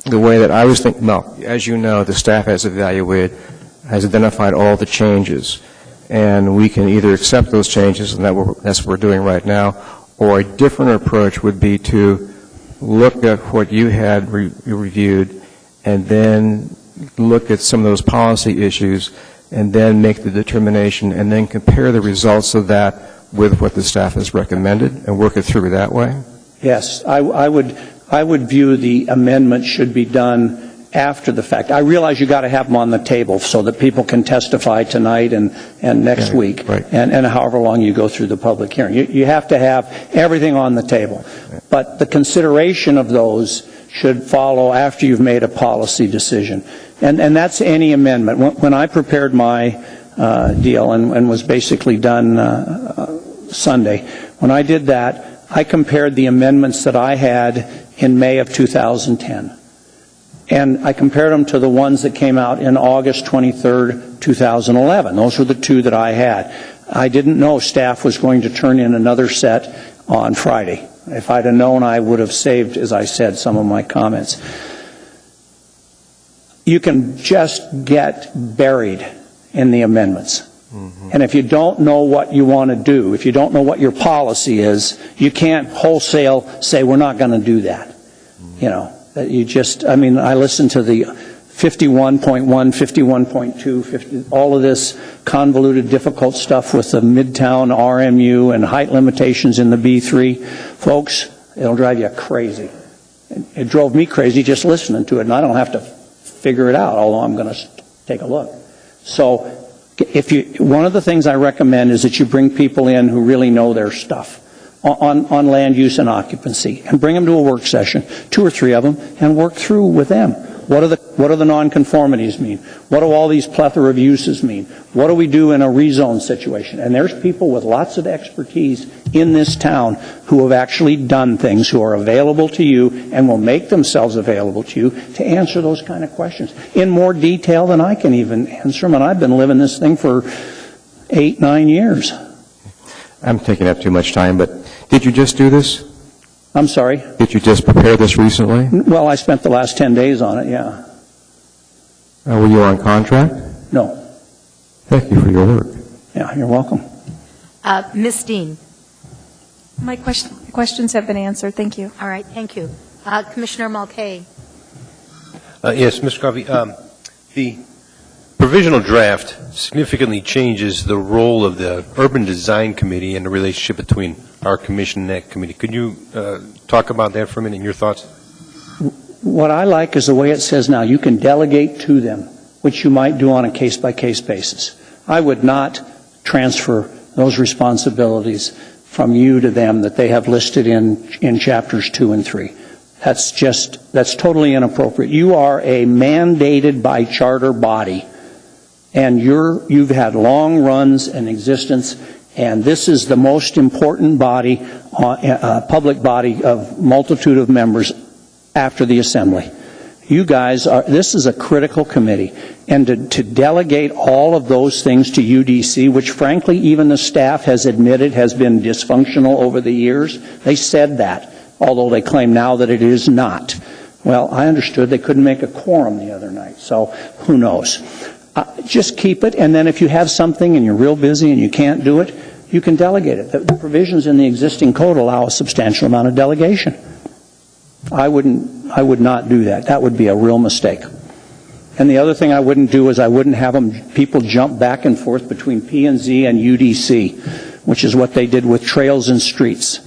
The way that I was thinking, well, as you know, the staff has identified all the changes, and we can either accept those changes, and that's what we're doing right now, or a different approach would be to look at what you had reviewed, and then look at some of those policy issues, and then make the determination, and then compare the results of that with what the staff has recommended, and work it through that way? Yes, I would view the amendment should be done after the fact. I realize you got to have them on the table so that people can testify tonight and next week, right. and however long you go through the public hearing. You have to have everything on the table. But the consideration of those should follow after you've made a policy decision. And that's any amendment. When I prepared my deal and was basically done Sunday, When I did that, I compared the amendments that I had in May of 2010. And I compared them to the ones that came out in August 23rd, 2011. Those were the two that I had. I didn't know staff was going to turn in another set on Friday. If I'd have known, I would have saved, as I said, some of my comments. You can just get buried in the amendments. And if you don't know what you want to do, if you don't know what your policy is, you can't wholesale say, we're not going to do that. You know, you just, I mean, I listened to the 51.1, 51.2, all of this convoluted, difficult stuff with the Midtown RMU and height limitations in the B3. Folks, it'll drive you crazy. It drove me crazy just listening to it, and I don't have to figure it out, although I'm going to take a look. So, one of the things I recommend is that you bring people in who really know their stuff on land use and occupancy, and bring them to a work session, 2 or 3 of them, and work through with them. What do the nonconformities mean? What do all these plethora of uses mean? What do we do in a rezone situation? And there's people with lots of expertise in this town who have actually done things, who are available to you and will make themselves available to you to answer those kind of questions in more detail than I can even answer them. And I've been living this thing for 8, 9 years. I'm taking up too much time, but did you just do this? I'm sorry? Did you just prepare this recently? Well, I spent the last 10 days on it, yeah. Were you on contract? No. Thank you for your work. Yeah, you're welcome. Ms. Dean. My questions have been answered. Thank you. All right, thank you. Commissioner Mulcahy. Yes, Mr. Coffey, the provisional draft significantly changes the role of the Urban Design Committee and the relationship between our commission and that committee. Could you talk about that for a minute and your thoughts? What I like is the way it says now, you can delegate to them, which you might do on a case-by-case basis. I would not transfer those responsibilities from you to them that they have listed in chapters 2 and 3. That's totally inappropriate. You are a mandated by charter body, and you've had long runs and existence, and this is the most important body, public body of multitude of members after the Assembly. You guys this is a critical committee, and to delegate all of those things to UDC, which frankly even the staff has admitted has been dysfunctional over the years, they said that, although they claim now that it is not. Well, I understood they couldn't make a quorum the other night, so who knows. Just keep it, and then if you have something and you're real busy and you can't do it, you can delegate it. The provisions in the existing code allow a substantial amount of delegation. I would not do that. That would be a real mistake. And the other thing I wouldn't do is I wouldn't have people jump back and forth between P&Z and UDC, which is what they did with trails and streets.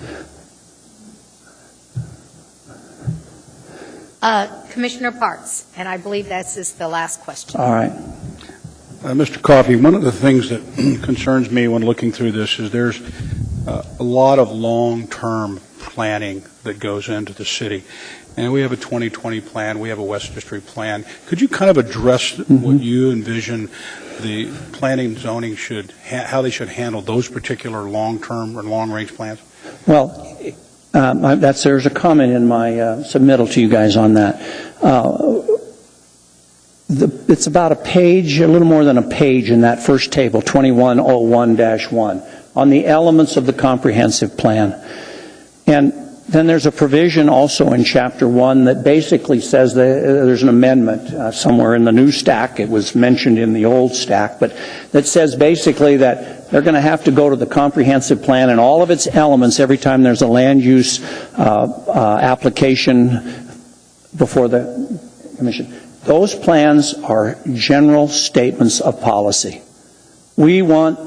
Commissioner Parks, and I believe this is the last question. All right. Mr. Coffey, one of the things that concerns me when looking through this is there's a lot of long-term planning that goes into the city. And we have a 2020 plan, we have a West District plan. Could you kind of address what you envision the planning and zoning how they should handle those particular long-term or long-range plans? Well, there's a comment in my submittal to you guys on that. It's about a page, a little more than a page in that first table, 2101-1, on the elements of the comprehensive plan. And then there's a provision also in Chapter 1 that basically says that there's an amendment somewhere in the new stack. It was mentioned in the old stack, but that says basically that they're going to have to go to the comprehensive plan and all of its elements every time there's a land use application before the commission. Those plans are general statements of policy. We want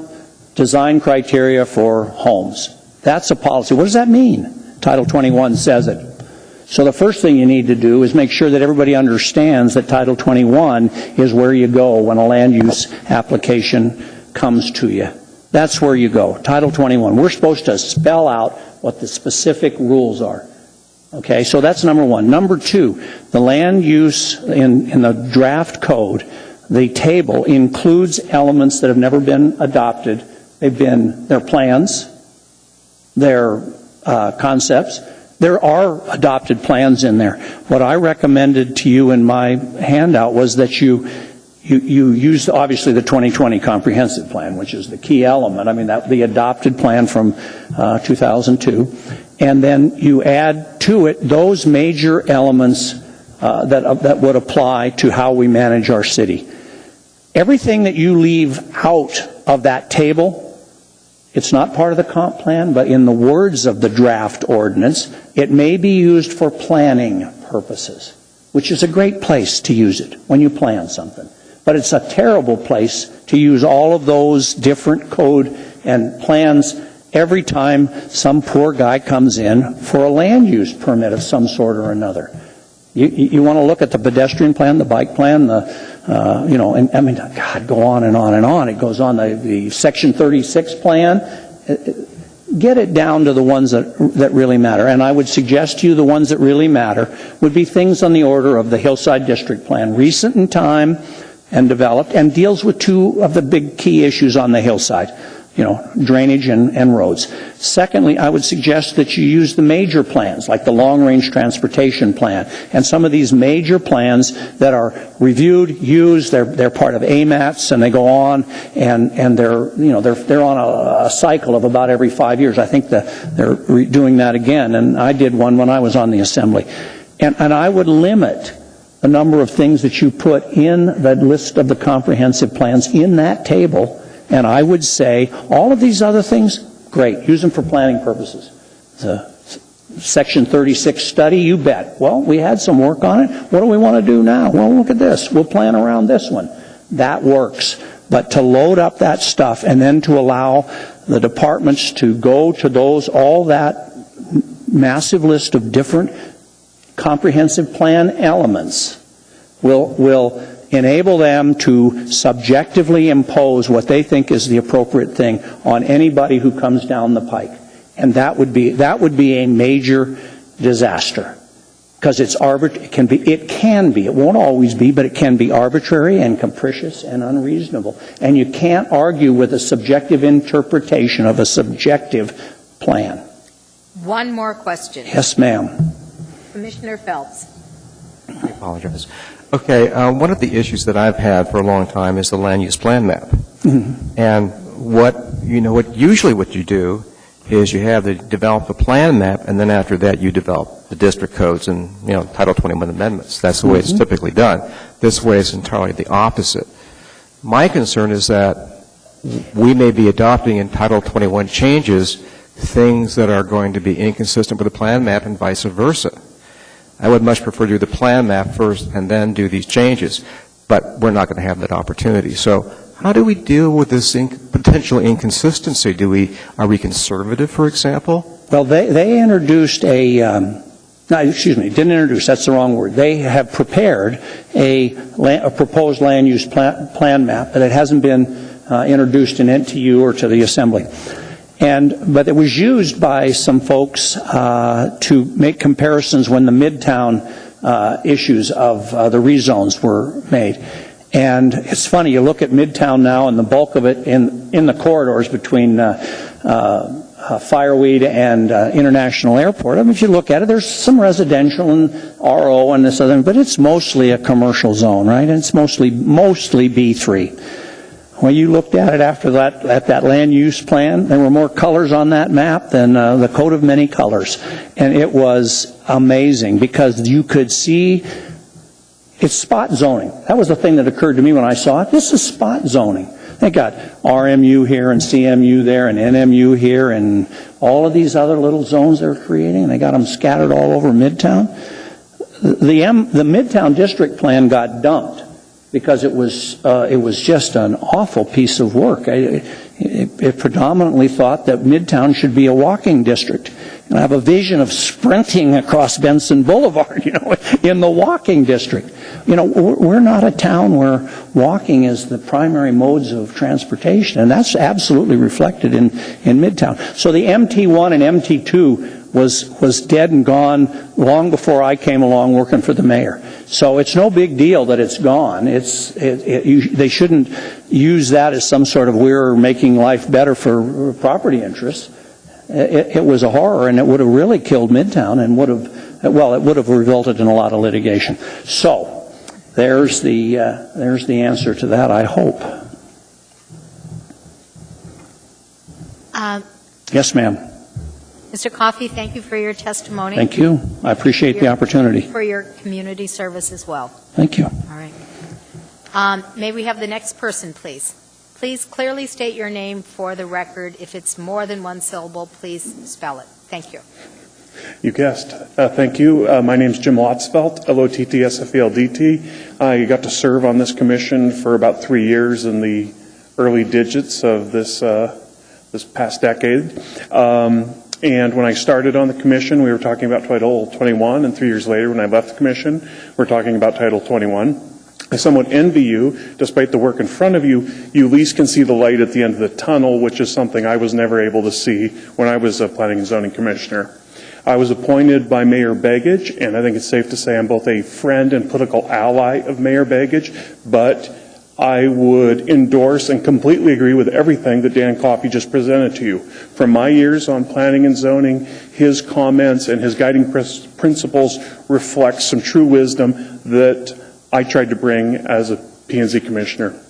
design criteria for homes. That's a policy. What does that mean? Title 21 says it. So the first thing you need to do is make sure that everybody understands that Title 21 is where you go when a land use application comes to you. That's where you go. Title 21. We're supposed to spell out what the specific rules are. Okay, so that's number one. Number two, the land use in the draft code, the table includes elements that have never been adopted. They're plans. their concepts. There are adopted plans in there. What I recommended to you in my handout was that you use, obviously, the 2020 comprehensive plan, which is the key element. I mean, the adopted plan from 2002. And then you add to it those major elements that would apply to how we manage our city. Everything that you leave out of that table, it's not part of the comp plan, but in the words of the draft ordinance, it may be used for planning purposes, which is a great place to use it when you plan something. But it's a terrible place to use all of those different code and plans every time some poor guy comes in for a land use permit of some sort or another. You want to look at the pedestrian plan, the bike plan, and I mean, God, go on and on and on. It goes on, the Section 36 plan. Get it down to the ones that really matter. And I would suggest to you the ones that really matter would be things on the order of the Hillside District Plan, recent in time and developed, and deals with two of the big key issues on the hillside. Drainage and roads. Secondly, I would suggest that you use the major plans, like the long-range transportation plan, and some of these major plans that are reviewed, used. They're part of AMATs, and they go on, and they're on a cycle of about every 5 years. I think they're doing that again, and I did one when I was on the Assembly. And I would limit the number of things that you put in the list of the comprehensive plans in that table. And I would say, all of these other things, great, use them for planning purposes. The Section 36 study, you bet. Well, we had some work on it. What do we want to do now? Well, look at this. We'll plan around this one. That works. But to load up that stuff and then to allow the departments to go to all that massive list of different comprehensive plan elements will enable them to subjectively impose what they think is the appropriate thing on anybody who comes down the pike. And that would be a major disaster. Because it's arbitrary. It won't always be, but it can be arbitrary and capricious and unreasonable. And you can't argue with a subjective interpretation of a subjective plan. One more question. Yes, ma'am. Commissioner Phelps. I apologize. Okay, one of the issues that I've had for a long time is the land use plan map. Mm-hmm. And what you do is you develop the plan map, and then after that you develop the district codes and Title 21 amendments. That's the way it's typically done. This way it's entirely the opposite. My concern is that we may be adopting in Title 21 changes things that are going to be inconsistent with the plan map and vice versa. I would much prefer to do the plan map first and then do these changes, but we're not going to have that opportunity. So how do we deal with this potential inconsistency? Are we conservative, for example? Well, they introduced didn't introduce, that's the wrong word. They have prepared a proposed land use plan map, but it hasn't been introduced in NTU or to the Assembly. But it was used by some folks to make comparisons when the Midtown issues of the rezones were made. And it's funny, you look at Midtown now, and the bulk of it in the corridors between Fireweed and International Airport. I mean, if you look at it, there's some residential and RO and this other, but it's mostly a commercial zone, right? And it's mostly B3. When you looked at it after that, at that land use plan, there were more colors on that map than the coat of many colors. And it was amazing because you could see it's spot zoning. That was the thing that occurred to me when I saw it. This is spot zoning. They got RMU here and CMU there and NMU here and all of these other little zones they're creating, and they got them scattered all over Midtown. The Midtown District Plan got dumped because it was just an awful piece of work. It predominantly thought that Midtown should be a walking district. And I have a vision of sprinting across Benson Boulevard, in the walking district. We're not a town where walking is the primary modes of transportation, and that's absolutely reflected in Midtown. So the MT1 and MT2 was dead and gone long before I came along working for the mayor. So it's no big deal that it's gone. They shouldn't use that as some sort of we're making life better for property interests. it was a horror, and it would have really killed Midtown and it would have resulted in a lot of litigation. So there's the answer to that, I hope. Yes, ma'am. Mr. Coffey, thank you for your testimony. Thank you. I appreciate the opportunity. For your community service as well. Thank you. All right. May we have the next person, please? Please clearly state your name for the record. If it's more than one syllable, please spell it. Thank you. You guessed. Thank you. My name is Jim Lotzfeld, L-O-T-T-S-F-E-L-D-T. I got to serve on this commission for about 3 years in the early digits of this past decade. And when I started on the commission, we were talking about Title 21, and 3 years later, when I left the commission, we're talking about Title 21. I somewhat envy you, despite the work in front of you, you at least can see the light at the end of the tunnel, which is something I was never able to see when I was a planning and zoning commissioner. I was appointed by Mayor Begich, and I think it's safe to say I'm both a friend and political ally of Mayor Begich, but I would endorse and completely agree with everything that Dan Coffey just presented to you. From my years on planning and zoning, his comments and his guiding principles reflect some true wisdom that I tried to bring as a P&Z commissioner.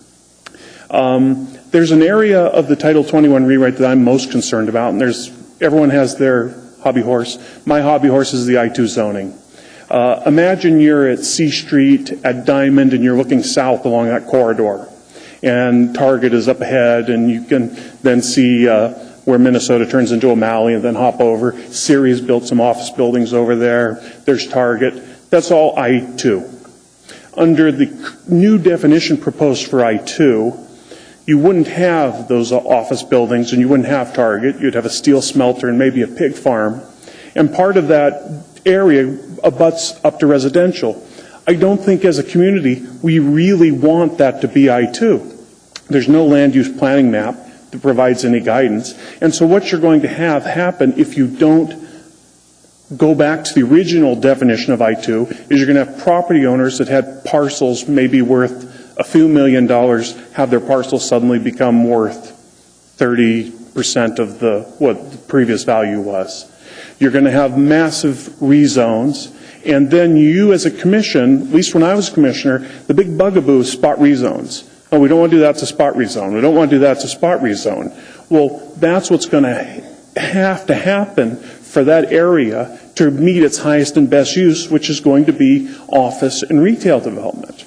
There's an area of the Title 21 rewrite that I'm most concerned about, and everyone has their hobby horse. My hobby horse is the I-2 zoning. Imagine you're at C Street at Diamond and you're looking south along that corridor, and Target is up ahead, and you can then see where Minnesota turns into O'Malley and then hop over. Sirius built some office buildings over there. There's Target. That's all I-2. Under the new definition proposed for I-2, you wouldn't have those office buildings and you wouldn't have Target. You'd have a steel smelter and maybe a pig farm. And part of that area abuts up to residential. I don't think as a community we really want that to be I-2. There's no land use planning map that provides any guidance. And so what you're going to have happen if you don't go back to the original definition of I-2 is you're going to have property owners that had parcels maybe worth a few $1 million have their parcels suddenly become worth 30% of what the previous value was. You're going to have massive rezones, and then you as a commission, at least when I was a commissioner, the big bugaboo is spot rezones. Oh, we don't want to do that to spot rezone. We don't want to do that to spot rezone. Well, that's what's going to have to happen for that area to meet its highest and best use, which is going to be office and retail development.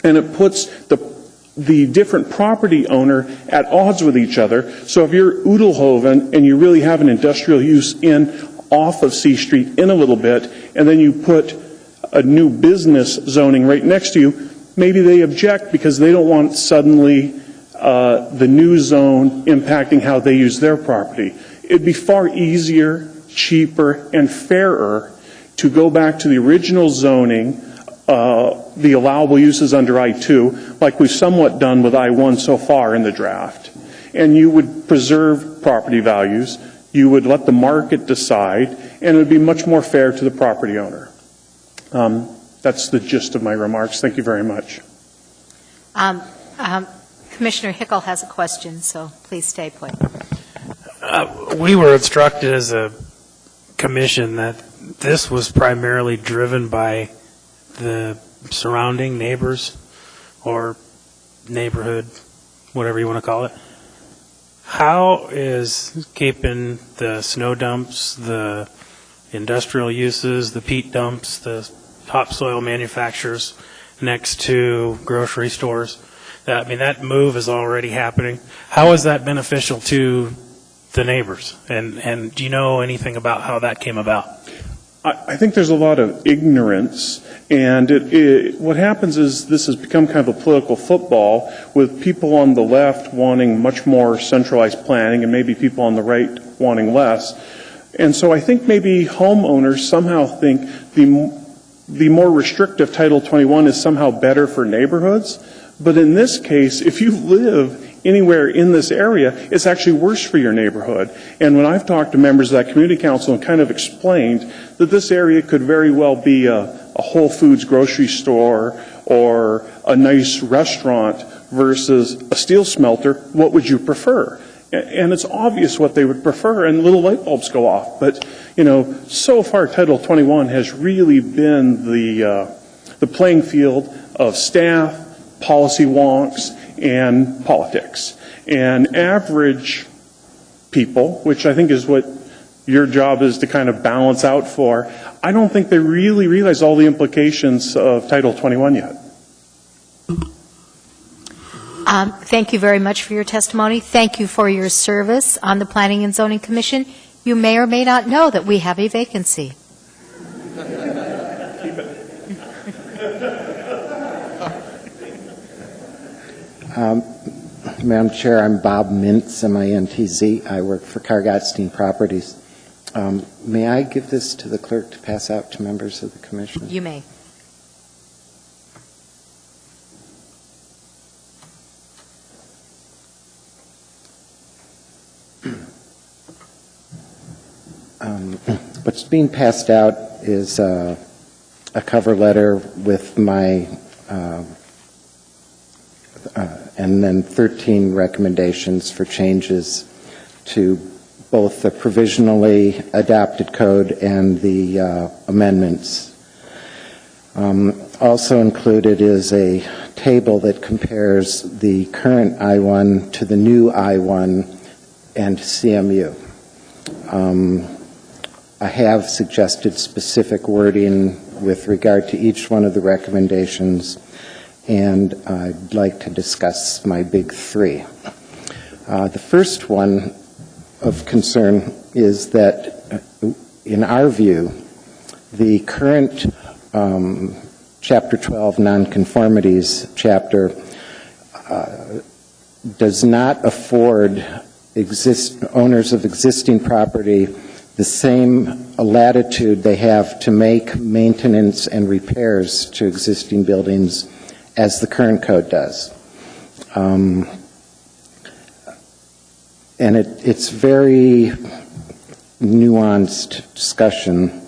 And it puts the different property owner at odds with each other. So if you're Udelhoven and you really have an industrial use off of C Street in a little bit, and then you put a new business zoning right next to you, maybe they object because they don't want suddenly the new zone impacting how they use their property. It'd be far easier, cheaper, and fairer to go back to the original zoning, the allowable uses under I-2, like we've somewhat done with I-1 so far in the draft. And you would preserve property values, you would let the market decide, and it would be much more fair to the property owner. That's the gist of my remarks. Thank you very much. Commissioner Hickel has a question, so please stay put. We were instructed as a commission that this was primarily driven by the surrounding neighbors or neighborhood, whatever you want to call it. How is keeping the snow dumps, the industrial uses, the peat dumps, the topsoil manufacturers next to grocery stores, that move is already happening. How is that beneficial to the neighbors? And do you know anything about how that came about? I think there's a lot of ignorance, and what happens is this has become kind of a political football with people on the left wanting much more centralized planning and maybe people on the right wanting less. And so I think maybe homeowners somehow think the more restrictive Title 21 is somehow better for neighborhoods. But in this case, if you live anywhere in this area, it's actually worse for your neighborhood. And when I've talked to members of that community council and kind of explained that this area could very well be a Whole Foods grocery store or a nice restaurant versus a steel smelter, what would you prefer? And it's obvious what they would prefer, and little light bulbs go off. But, so far Title 21 has really been the playing field of staff, policy wonks, and politics. And average people, which I think is what your job is to kind of balance out for, I don't think they really realize all the implications of Title 21 yet. Thank you very much for your testimony. Thank you for your service on the Planning and Zoning Commission. You may or may not know that we have a vacancy. Madam Chair, I'm Bob Mintz, M-I-N-T-Z. I work for Kargatstein Properties. May I give this to the clerk to pass out to members of the commission? You may. What's being passed out is a cover letter with my and then 13 recommendations for changes to both the provisionally adopted code and the amendments. Also included is a table that compares the current I-1 to the new I-1 and CMU. I have suggested specific wording with regard to each one of the recommendations, and I'd like to discuss my big three. The first one of concern is that, in our view, the current Chapter 12 nonconformities chapter does not afford owners of existing property the same latitude they have to make maintenance and repairs to existing buildings as the current code does. And it's very nuanced discussion,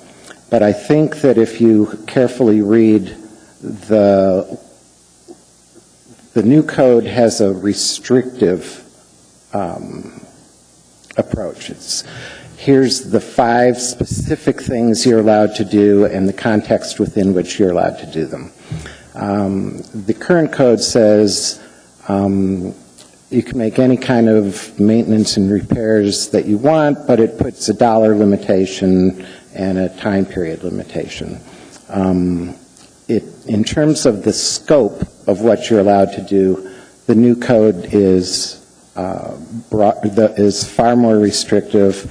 but I think that if you carefully read the new code has a restrictive approach. Here's the 5 specific things you're allowed to do and the context within which you're allowed to do them. The current code says you can make any kind of maintenance and repairs that you want, but it puts a dollar limitation and a time period limitation. In terms of the scope of what you're allowed to do, the new code is far more restrictive,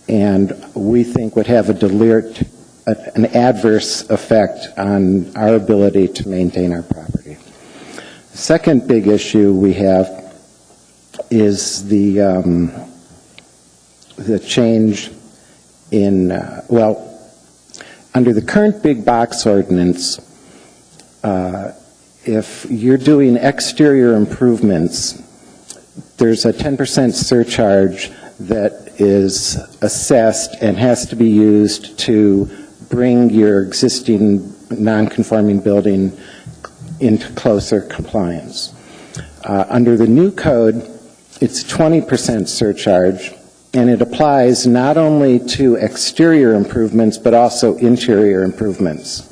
and we think would have an adverse effect on our ability to maintain our property. The second big issue we have is the change in, under the current big box ordinance, if you're doing exterior improvements, there's a 10% surcharge that is assessed and has to be used to bring your existing non-conforming building into closer compliance. Under the new code, it's 20% surcharge, and it applies not only to exterior improvements but also interior improvements.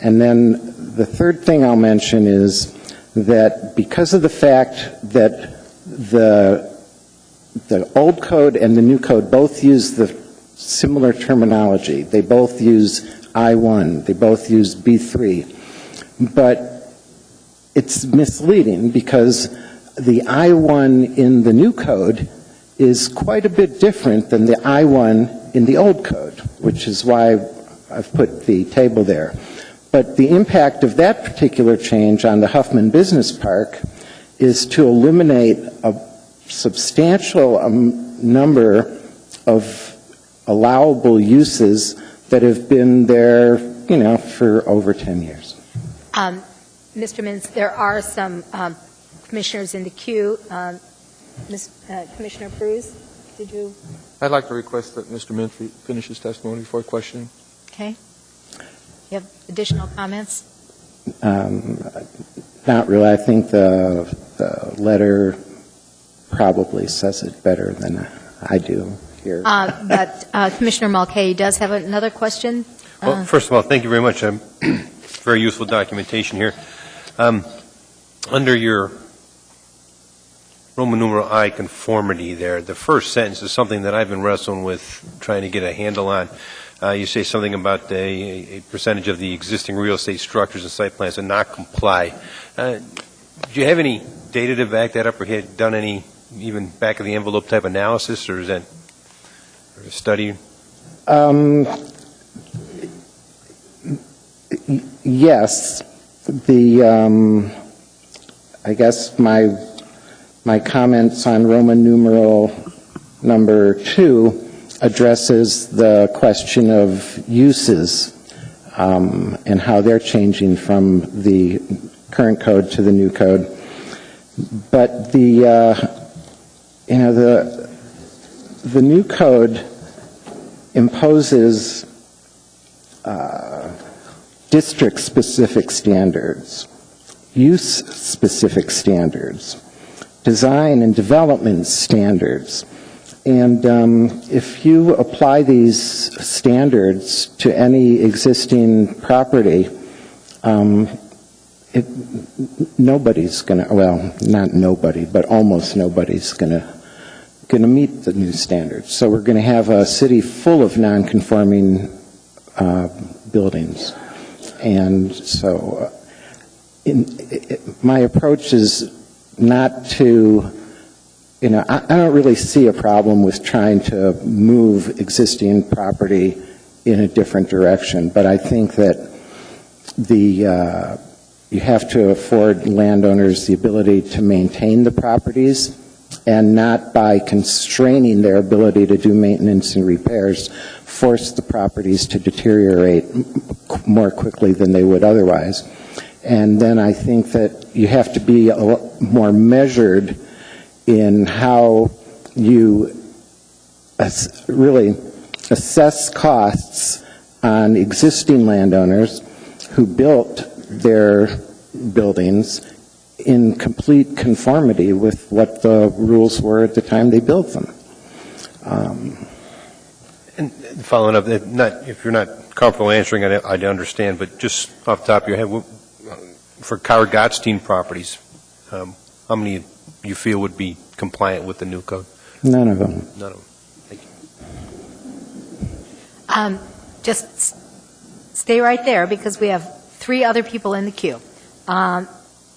And then the third thing I'll mention is that because of the fact that the old code and the new code both use the similar terminology, they both use I-1, they both use B3, but it's misleading because the I-1 in the new code is quite a bit different than the I-1 in the old code, which is why I've put the table there. But the impact of that particular change on the Huffman Business Park is to eliminate a substantial number of allowable uses that have been there, for over 10 years. Mr. Mintz, there are some commissioners in the queue. Commissioner Cruz, did you? I'd like to request that Mr. Mintz finish his testimony before questioning. Okay. You have additional comments? Not really. I think the letter probably says it better than I do here. But Commissioner Mulcahy does have another question. Well, first of all, thank you very much. Very useful documentation here. Under your Roman numeral I conformity there, the first sentence is something that I've been wrestling with, trying to get a handle on. You say something about a percentage of the existing real estate structures and site plans that not comply. Do you have any data to back that up, or had done any even back of the envelope type analysis, or is that a study? Yes. I guess my comments on Roman numeral number 2 addresses the question of uses and how they're changing from the current code to the new code. But the new code imposes district-specific standards, use-specific standards, design and development standards. And if you apply these standards to any existing property, nobody's going to, well, not nobody, but almost nobody's going to meet the new standards. So we're going to have a city full of non-conforming buildings. And so my approach is not to, I don't really see a problem with trying to move existing property in a different direction, but I think that you have to afford landowners the ability to maintain the properties, and not by constraining their ability to do maintenance and repairs, force the properties to deteriorate more quickly than they would otherwise. And then I think that you have to be a lot more measured in how you really assess costs on existing landowners who built their buildings in complete conformity with what the rules were at the time they built them. And following up, if you're not comfortable answering, I understand, but just off the top of your head, for Howard Gottstein properties, how many you feel would be compliant with the new code? None of them. None of them. Thank you. Just stay right there, because we have 3 other people in the queue.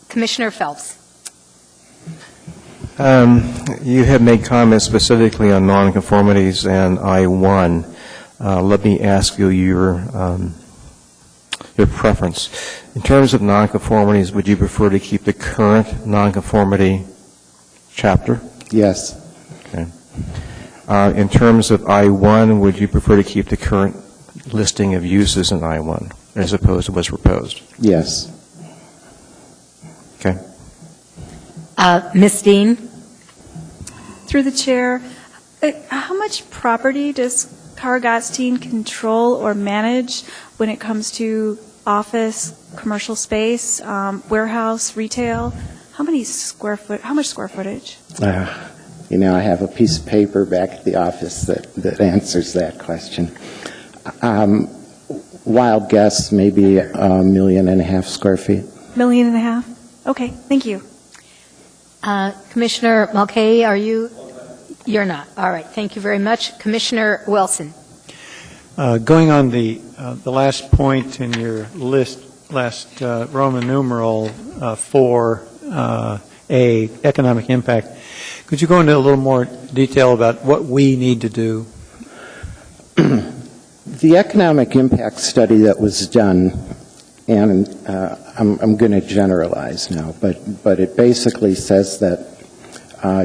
Commissioner Phelps. You have made comments specifically on nonconformities and I-1. Let me ask you your preference. In terms of nonconformities, would you prefer to keep the current nonconformity chapter? Yes. Okay. In terms of I-1, would you prefer to keep the current listing of uses in I-1 as opposed to what's proposed? Yes. Okay. Ms. Dean? Through the chair, how much property does Howard Gottstein control or manage when it comes to office, commercial space, warehouse, retail? How much square footage? I have a piece of paper back at the office that answers that question. Wild guess, maybe 1.5 million square feet. 1.5 million? Okay, thank you. Commissioner Mulcahy, are you? You're not. All right, thank you very much. Commissioner Wilson. Going on the last point in your list, last Roman numeral 4A, economic impact, could you go into a little more detail about what we need to do? The economic impact study that was done, and I'm going to generalize now, but it basically says that,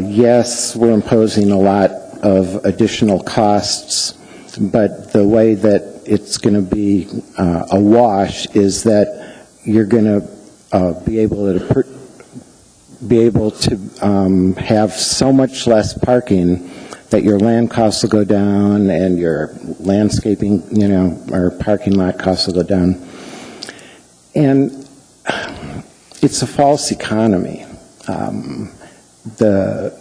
yes, we're imposing a lot of additional costs, but the way that it's going to be a wash is that you're going to be able to have so much less parking that your land costs will go down and your landscaping, or parking lot costs will go down. And it's a false economy. The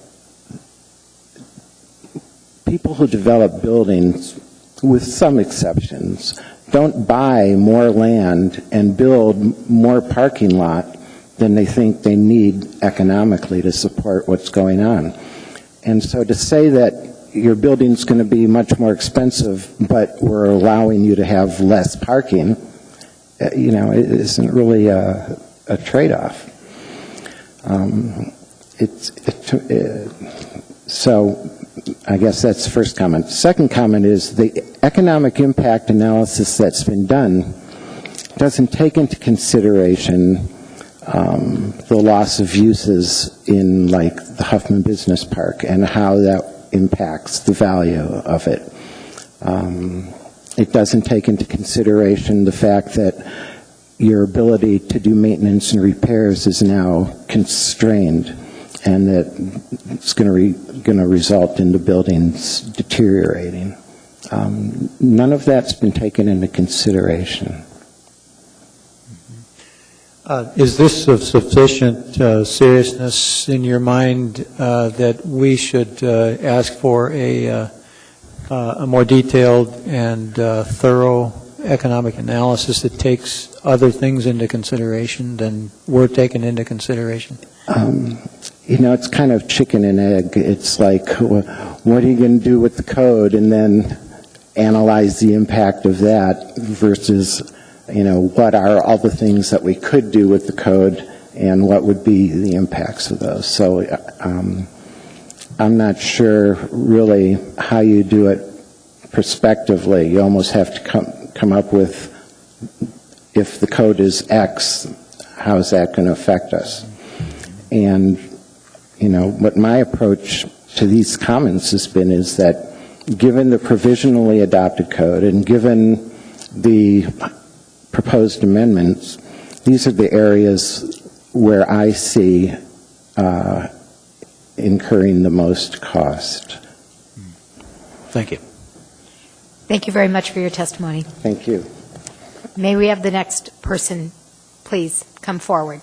people who develop buildings, with some exceptions, don't buy more land and build more parking lot than they think they need economically to support what's going on. And so to say that your building's going to be much more expensive, but we're allowing you to have less parking, you know, it isn't really a trade-off. So I guess that's the first comment. Second comment is the economic impact analysis that's been done doesn't take into consideration the loss of uses in, like, the Huffman Business Park and how that impacts the value of it. It doesn't take into consideration the fact that your ability to do maintenance and repairs is now constrained, and that it's going to result in the buildings deteriorating. None of that's been taken into consideration. Is this of sufficient seriousness in your mind that we should ask for a more detailed and thorough economic analysis that takes other things into consideration than were taken into consideration? You know, it's kind of chicken and egg. It's like, what are you going to do with the code, and then analyze the impact of that versus, you know, what are all the things that we could do with the code and what would be the impacts of those. So I'm not sure really how you do it prospectively. You almost have to come up with, if the code is X, how is that going to affect us? And, you know, what my approach to these comments has been is that given the provisionally adopted code and given the proposed amendments, these are the areas where I see incurring the most cost. Thank you. Thank you very much for your testimony. Thank you. May we have the next person, please, come forward.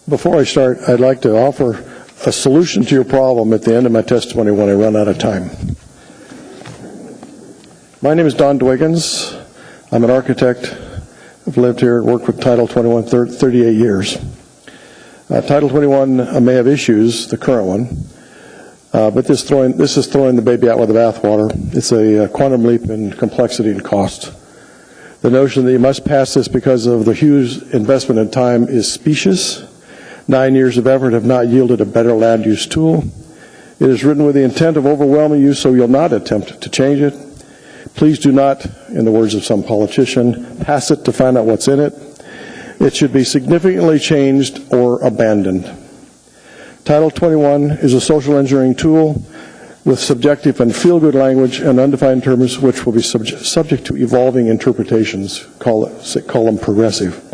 Before I start, I'd like to offer a solution to your problem at the end of my testimony when I run out of time. My name is Don Dwiggins. I'm an architect. I've lived here and worked with Title 21 38 years. Title 21 may have issues, the current one, but this is throwing the baby out with the bathwater. It's a quantum leap in complexity and cost. The notion that you must pass this because of the huge investment in time is specious. 9 years of effort have not yielded a better land use tool. It is written with the intent of overwhelming you, so you'll not attempt to change it. Please do not, in the words of some politician, pass it to find out what's in it. It should be significantly changed or abandoned. Title 21 is a social engineering tool with subjective and feel-good language and undefined terms which will be subject to evolving interpretations. Call them progressive.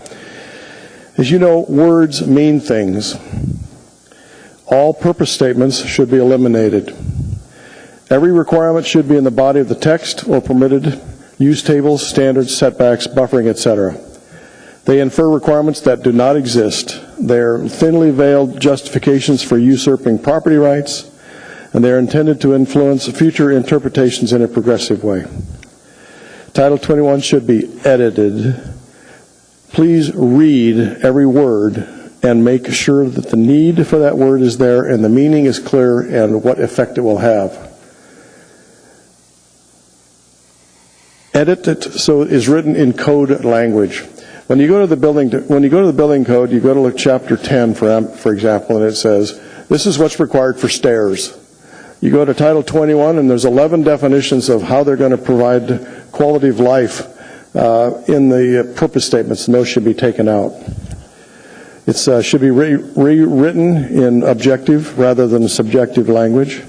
As you know, words mean things. All purpose statements should be eliminated. Every requirement should be in the body of the text or permitted use tables, standards, setbacks, buffering, etc. They infer requirements that do not exist. They are thinly veiled justifications for usurping property rights, and they are intended to influence future interpretations in a progressive way. Title 21 should be edited. Please read every word and make sure that the need for that word is there and the meaning is clear and what effect it will have. Edit it so it is written in code language. When you go to the building code, you go to chapter 10, for example, and it says, this is what's required for stairs. You go to Title 21, and there's 11 definitions of how they're going to provide quality of life in the purpose statements, and those should be taken out. It should be rewritten in objective rather than subjective language.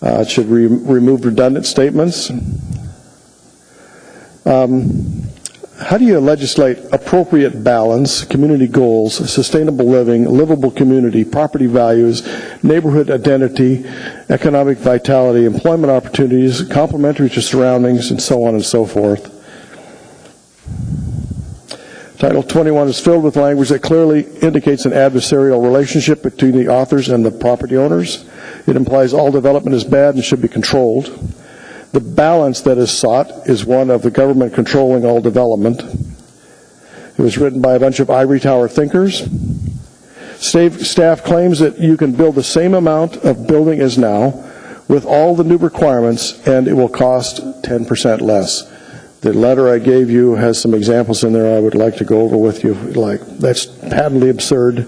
It should remove redundant statements. How do you legislate appropriate balance, community goals, sustainable living, livable community, property values, neighborhood identity, economic vitality, employment opportunities, complementary to surroundings, and so on and so forth? Title 21 is filled with language that clearly indicates an adversarial relationship between the authors and the property owners. It implies all development is bad and should be controlled. The balance that is sought is one of the government controlling all development. It was written by a bunch of ivory tower thinkers. Staff claims that you can build the same amount of building as now with all the new requirements, and it will cost 10% less. The letter I gave you has some examples in there I would like to go over with you. That's patently absurd.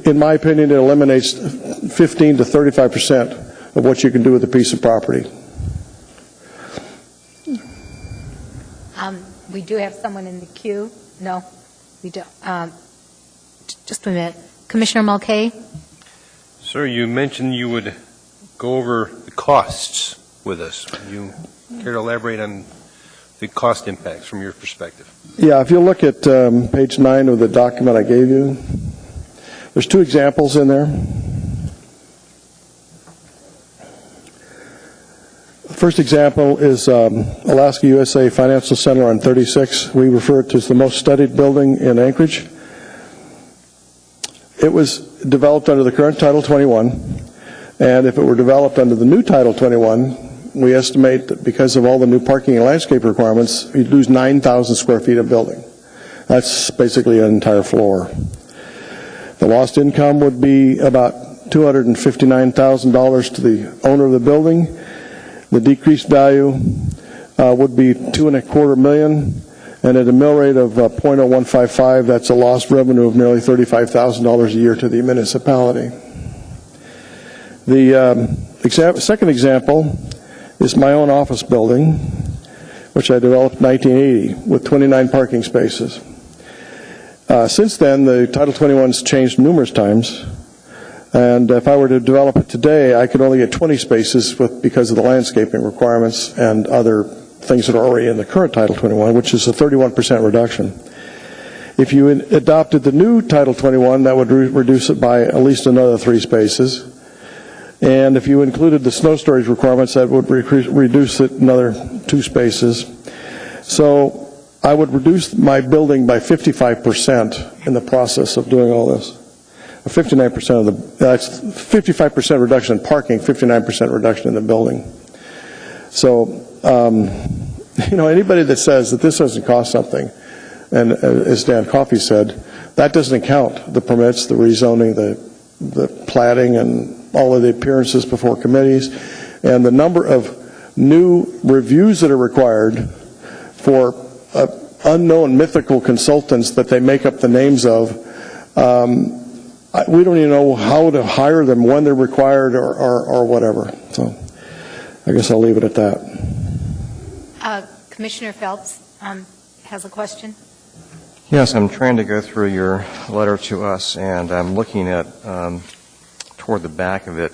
In my opinion, it eliminates 15 to 35% of what you can do with a piece of property. We do have someone in the queue. No, we don't. Just a minute. Commissioner Mulcahy? Sir, you mentioned you would go over the costs with us. You care to elaborate on the cost impacts from your perspective? Yeah, if you look at page 9 of the document I gave you, there's 2 examples in there. The first example is Alaska USA Financial Center on 36. We refer to it as the most studied building in Anchorage. It was developed under the current Title 21, and if it were developed under the new Title 21, we estimate that because of all the new parking and landscape requirements, you'd lose 9,000 square feet of building. That's basically an entire floor. The lost income would be about $259,000 to the owner of the building. The decreased value would be $2.25 million, and at a mill rate of .0155, that's a lost revenue of nearly $35,000 a year to the municipality. The second example is my own office building, which I developed in 1980 with 29 parking spaces. Since then, the Title 21's changed numerous times, and if I were to develop it today, I could only get 20 spaces because of the landscaping requirements and other things that are already in the current Title 21, which is a 31% reduction. If you adopted the new Title 21, that would reduce it by at least another 3 spaces. And if you included the snow storage requirements, that would reduce it another 2 spaces. So I would reduce my building by 55% in the process of doing all this. 59% of that's 55% reduction in parking, 59% reduction in the building. So, anybody that says that this doesn't cost something, and as Dan Coffey said, that doesn't count the permits, the rezoning, the platting, and all of the appearances before committees, and the number of new reviews that are required for unknown mythical consultants that they make up the names of. We don't even know how to hire them, when they're required, or whatever. So I guess I'll leave it at that. Commissioner Phelps has a question. Yes, I'm trying to go through your letter to us, and I'm looking at toward the back of it,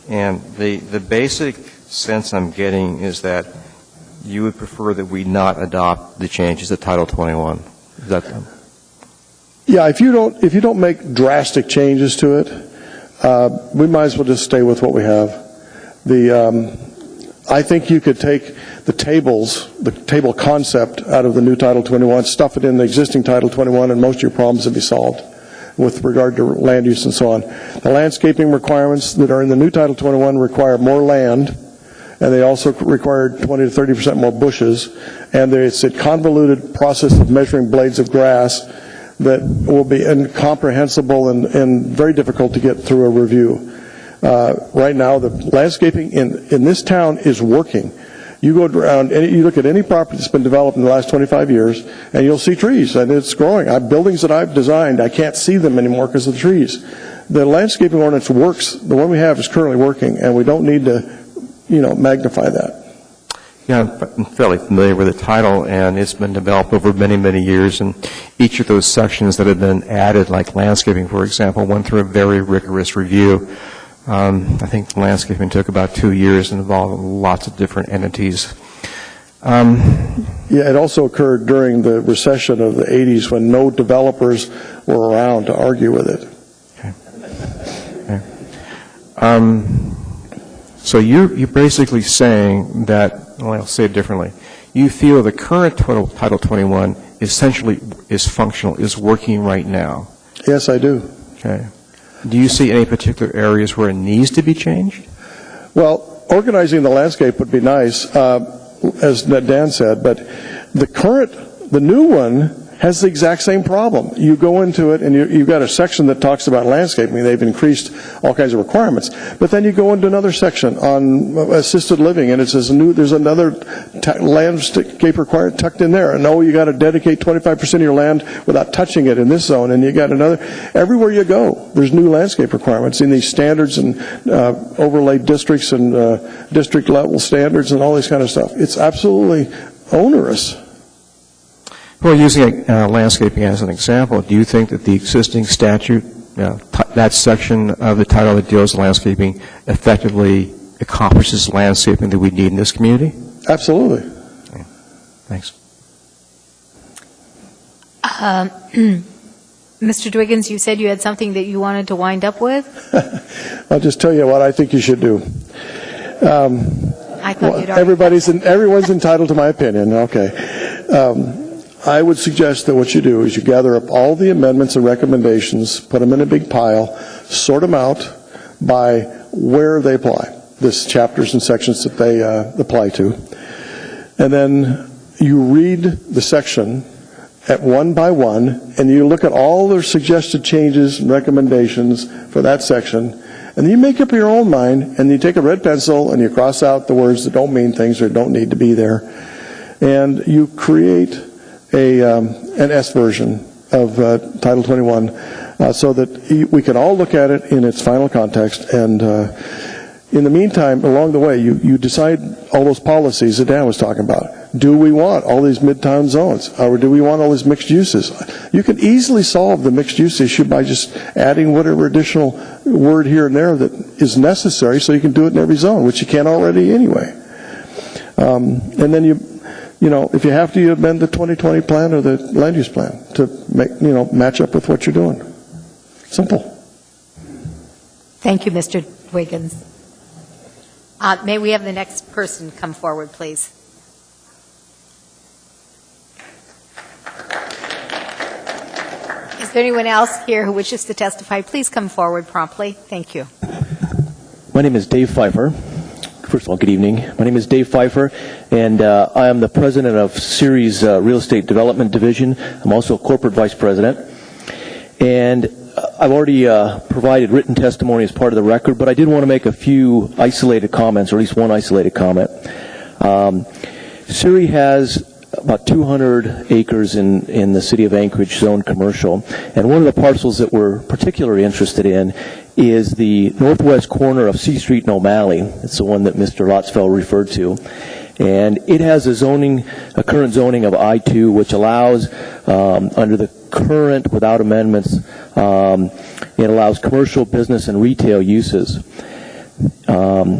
and the basic sense I'm getting is that you would prefer that we not adopt the changes to Title 21. Is that them? Yeah, if you don't make drastic changes to it, we might as well just stay with what we have. I think you could take the table concept out of the new Title 21, stuff it in the existing Title 21, and most of your problems would be solved with regard to land use and so on. The landscaping requirements that are in the new Title 21 require more land, and they also require 20 to 30% more bushes, and it's a convoluted process of measuring blades of grass that will be incomprehensible and very difficult to get through a review. Right now, the landscaping in this town is working. You go around, you look at any property that's been developed in the last 25 years, and you'll see trees, and it's growing. Buildings that I've designed, I can't see them anymore because of the trees. The landscaping ordinance works. The one we have is currently working, and we don't need to, magnify that. Yeah, I'm fairly familiar with the title, and it's been developed over many, many years, and each of those sections that have been added, like landscaping, for example, went through a very rigorous review. I think landscaping took about 2 years and involved lots of different entities. Yeah, it also occurred during the recession of the 80s when no developers were around to argue with it. So you're basically saying that, well, I'll say it differently. You feel the current Title 21 essentially is functional, is working right now. Yes, I do. Okay. Do you see any particular areas where it needs to be changed? Well, organizing the landscape would be nice, as Dan said, but the new one has the exact same problem. You go into it and you've got a section that talks about landscaping. They've increased all kinds of requirements. But then you go into another section on assisted living and it says there's another landscape requirement tucked in there. And you got to dedicate 25% of your land without touching it in this zone. And you got another, everywhere you go, there's new landscape requirements in these standards and overlay districts and district level standards and all this kind of stuff. It's absolutely onerous. Well, using landscaping as an example, do you think that the existing statute, that section of the title that deals with landscaping, effectively accomplishes landscaping that we need in this community? Absolutely. Okay. Thanks. Mr. Dwiggins, you said you had something that you wanted to wind up with? I'll just tell you what I think you should do. I thought you'd already... Everyone's entitled to my opinion. Okay. I would suggest that what you do is you gather up all the amendments and recommendations, put them in a big pile, sort them out by where they apply, the chapters and sections that they apply to, and then you read the section at one by one, and you look at all the suggested changes and recommendations for that section, and then you make up your own mind, and you take a red pencil and you cross out the words that don't mean things or don't need to be there, and you create an S version of Title 21 so that we can all look at it in its final context. And in the meantime, along the way, you decide all those policies that Dan was talking about. Do we want all these midtown zones? Or do we want all these mixed uses? You can easily solve the mixed use issue by just adding whatever additional word here and there that is necessary so you can do it in every zone, which you can't already anyway. And then if you have to, you amend the 2020 plan or the land use plan to match up with what you're doing. Simple. Thank you, Mr. Wiggins. May we have the next person come forward, please? Is there anyone else here who wishes to testify? Please come forward promptly. Thank you. My name is Dave Pfeiffer. First of all, good evening. My name is Dave Pfeiffer, and I am the president of Ceres Real Estate Development Division. I'm also a corporate vice president. And I've already provided written testimony as part of the record, but I did want to make a few isolated comments, or at least one isolated comment. Ceres has about 200 acres in the city of Anchorage, zoned commercial. And one of the parcels that we're particularly interested in is the northwest corner of C Street in O'Malley. It's the one that Mr. Lotzfeld referred to. And it has a current zoning of I-2, which allows, under the current, without amendments, it allows commercial, business, and retail uses.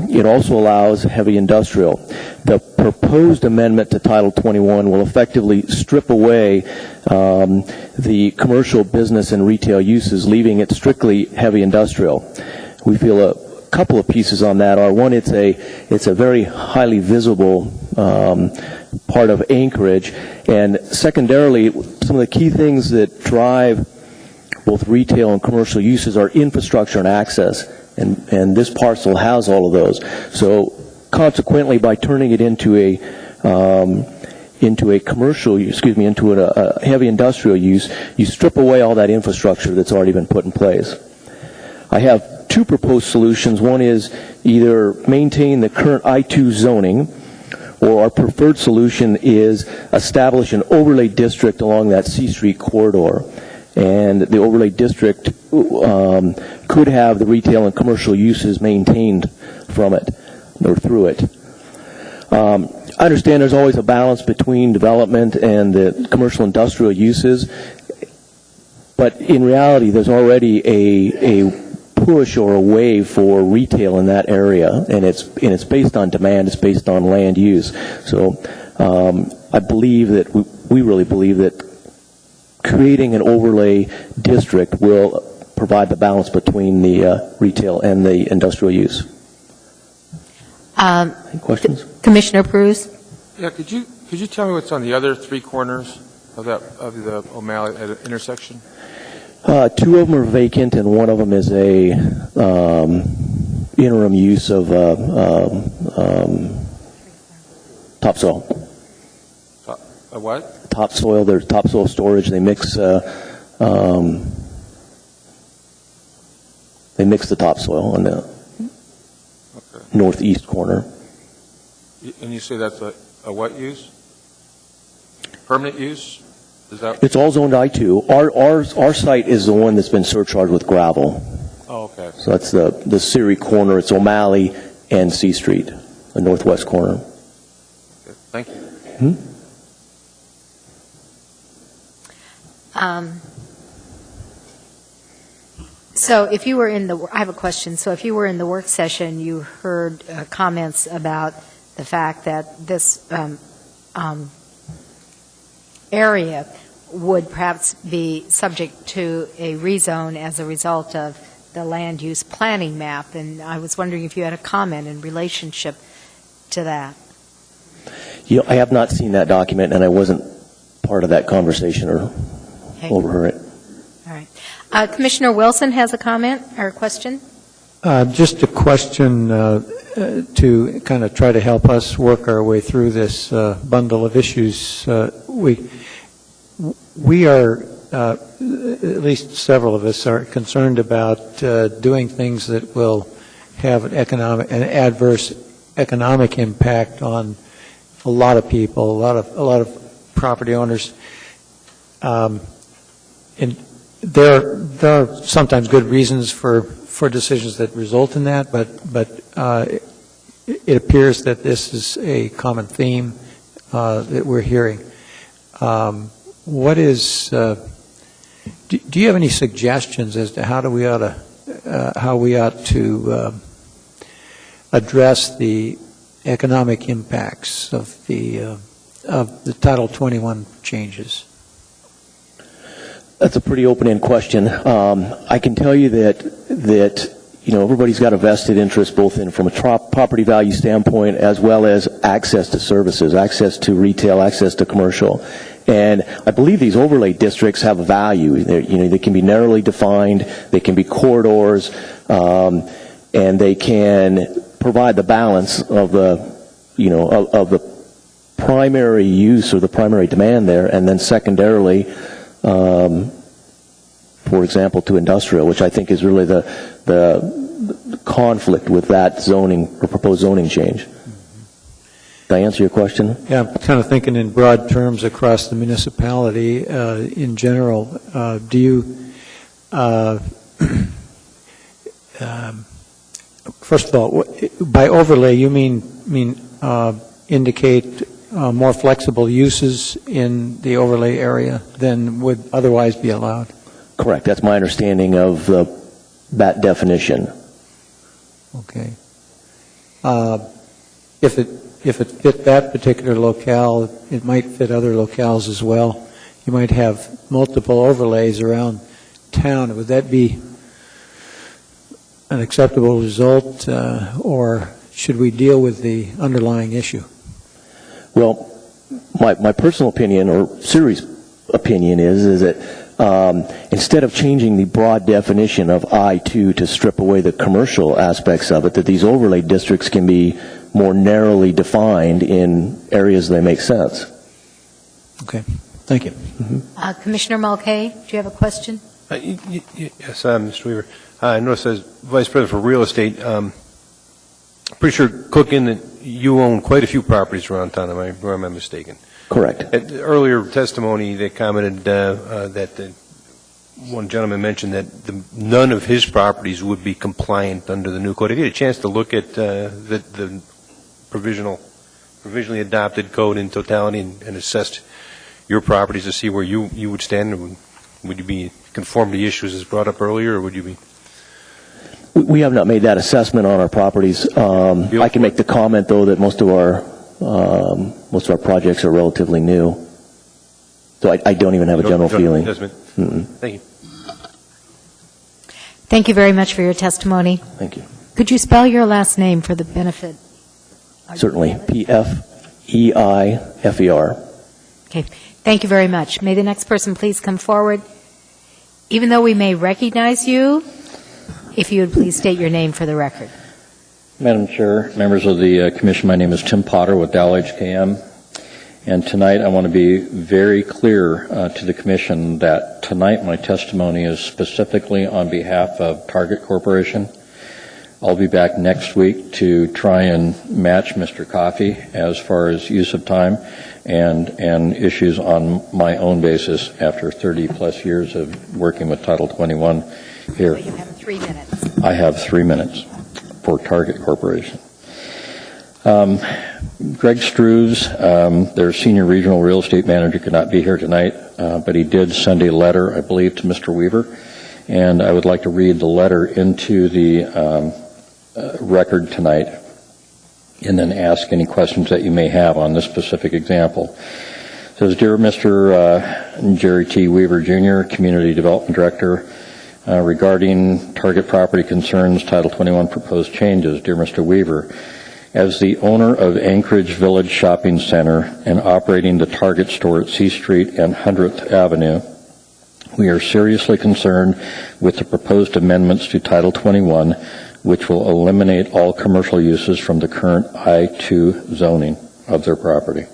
It also allows heavy industrial. The proposed amendment to Title 21 will effectively strip away the commercial, business, and retail uses, leaving it strictly heavy industrial. We feel a couple of pieces on that are, one, it's a very highly visible part of Anchorage, and secondarily, some of the key things that drive both retail and commercial uses are infrastructure and access. And this parcel has all of those. So consequently, by turning it into a commercial, into a heavy industrial use, you strip away all that infrastructure that's already been put in place. I have two proposed solutions. One is either maintain the current I-2 zoning, or our preferred solution is establish an overlay district along that C Street corridor. And the overlay district could have the retail and commercial uses maintained from it or through it. I understand there's always a balance between development and the commercial industrial uses, but in reality there's already a push or a wave for retail in that area, and it's based on demand, it's based on land use. So I believe that, we really believe that creating an overlay district will provide the balance between the retail and the industrial use. Any questions? Commissioner Pruz? Yeah, could you tell me what's on the other three corners of the O'Malley intersection? Two of them are vacant, and one of them is a interim use of topsoil. A what? Topsoil. There's topsoil storage. They mix. They mix the topsoil on the northeast corner. And you say that's a what use? Permanent use? Is that? It's all zoned I-2. Our site is the one that's been surcharged with gravel. Oh, okay. So that's the Siri corner. It's O'Malley and C Street, the northwest corner. Okay. Thank you. So if you were I have a question. So if you were in the work session, you heard comments about the fact that this area would perhaps be subject to a rezone as a result of the land use planning map, and I was wondering if you had a comment in relationship to that. I have not seen that document, and I wasn't part of that conversation or overheard it. All right. Commissioner Wilson has a comment or a question? Just a question to kind of try to help us work our way through this bundle of issues. We are, at least several of us, are concerned about doing things that will have an adverse economic impact on a lot of people, a lot of property owners. And there are sometimes good reasons for decisions that result in that, but it appears that this is a common theme that we're hearing. What is? Do you have any suggestions as to how we ought to address the economic impacts of the Title 21 changes? That's a pretty open-ended question. I can tell you that everybody's got a vested interest both from a property value standpoint as well as access to services, access to retail, access to commercial. And I believe these overlay districts have a value. They can be narrowly defined, they can be corridors, and they can provide the balance of the primary use or the primary demand there, and then secondarily, for example, to industrial, which I think is really the conflict with that zoning or proposed zoning change. Did I answer your question? Yeah, I'm kind of thinking in broad terms across the municipality in general. Do you, first of all, by overlay you mean indicate more flexible uses in the overlay area than would otherwise be allowed? Correct. That's my understanding of that definition. Okay. If it fit that particular locale, it might fit other locales as well. You might have multiple overlays around town. Would that be an acceptable result, or should we deal with the underlying issue? Well, my personal opinion, or Siri's opinion, is that instead of changing the broad definition of I-2 to strip away the commercial aspects of it, that these overlay districts can be more narrowly defined in areas that make sense. Okay. Thank you. Commissioner Mulcahy, do you have a question? Yes, Mr. Weaver. I noticed as Vice President for Real Estate, pretty sure, Cook, that you own quite a few properties around town, or am I mistaken? Correct. At the earlier testimony, they commented that one gentleman mentioned that none of his properties would be compliant under the new code. Have you had a chance to look at the provisionally adopted code in totality and assessed your properties to see where you would stand? Would you be conform to the issues as brought up earlier, or would you be? We have not made that assessment on our properties. I can make the comment, though, that most of our Most of our projects are relatively new. So I don't even have a general feeling. Thank you. Thank you very much for your testimony. Thank you. Could you spell your last name for the benefit? Certainly. P-F-E-I-F-E-R. Okay. Thank you very much. May the next person please come forward. Even though we may recognize you, if you would please state your name for the record. Madam Chair, members of the Commission, my name is Tim Potter with Dow HKM. And tonight I want to be very clear to the Commission that tonight my testimony is specifically on behalf of Target Corporation. I'll be back next week to try and match Mr. Coffey as far as use of time and issues on my own basis after 30-plus years of working with Title 21 here. You have 3 minutes. I have 3 minutes for Target Corporation. Greg Struves, their senior regional real estate manager, could not be here tonight, but he did send a letter, I believe, to Mr. Weaver, and I would like to read the letter into the record tonight and then ask any questions that you may have on this specific example. It says, Dear Mr. Jerry T. Weaver, Jr., Community Development Director, regarding Target property concerns, Title 21 proposed changes. Dear Mr. Weaver, as the owner of Anchorage Village Shopping Center and operating the Target store at C Street and 100th Avenue, we are seriously concerned with the proposed amendments to Title 21, which will eliminate all commercial uses from the current I-2 zoning of their property.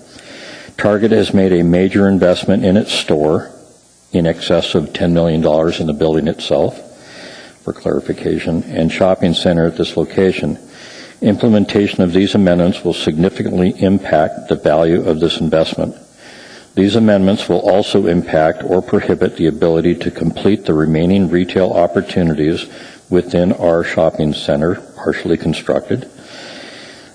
Target has made a major investment in its store, in excess of $10 million in the building itself, for clarification, and shopping center at this location. Implementation of these amendments will significantly impact the value of this investment. These amendments will also impact or prohibit the ability to complete the remaining retail opportunities within our shopping center, partially constructed.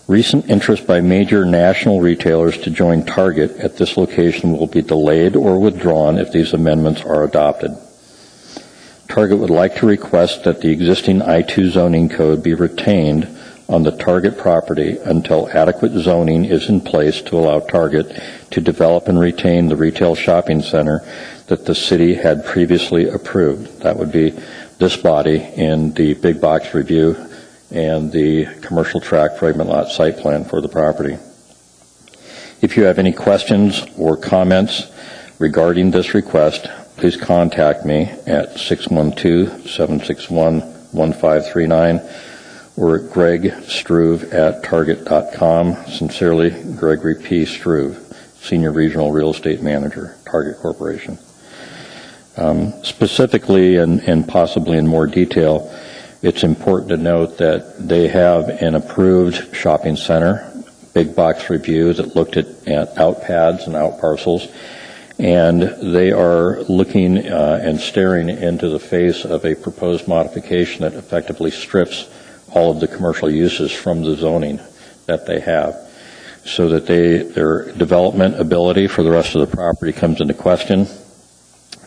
Recent interest by major national retailers to join Target at this location will be delayed or withdrawn if these amendments are adopted. Target would like to request that the existing I-2 zoning code be retained on the Target property until adequate zoning is in place to allow Target to develop and retain the retail shopping center that the city had previously approved. That would be this body in the big box review and the commercial tract fragment lot site plan for the property. If you have any questions or comments regarding this request, please contact me at 612-761-1539 or at gregstruve@target.com. Sincerely, Gregory P. Struve, Senior Regional Real Estate Manager, Target Corporation. Specifically and possibly in more detail, it's important to note that they have an approved shopping center, big box review that looked at out pads and out parcels, and they are looking and staring into the face of a proposed modification that effectively strips all of the commercial uses from the zoning that they have, so that their development ability for the rest of the property comes into question.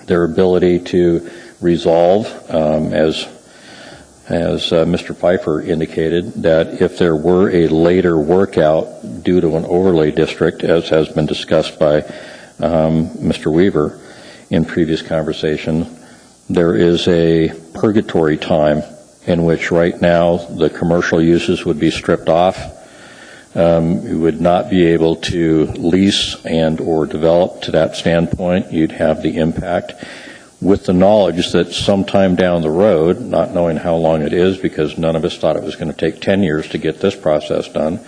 Their ability to resolve, as Mr. Pfeiffer indicated, that if there were a later workout due to an overlay district, as has been discussed by Mr. Weaver in previous conversation, there is a purgatory time in which right now the commercial uses would be stripped off. You would not be able to lease and or develop to that standpoint. You'd have the impact with the knowledge that sometime down the road, not knowing how long it is because none of us thought it was going to take 10 years to get this process done,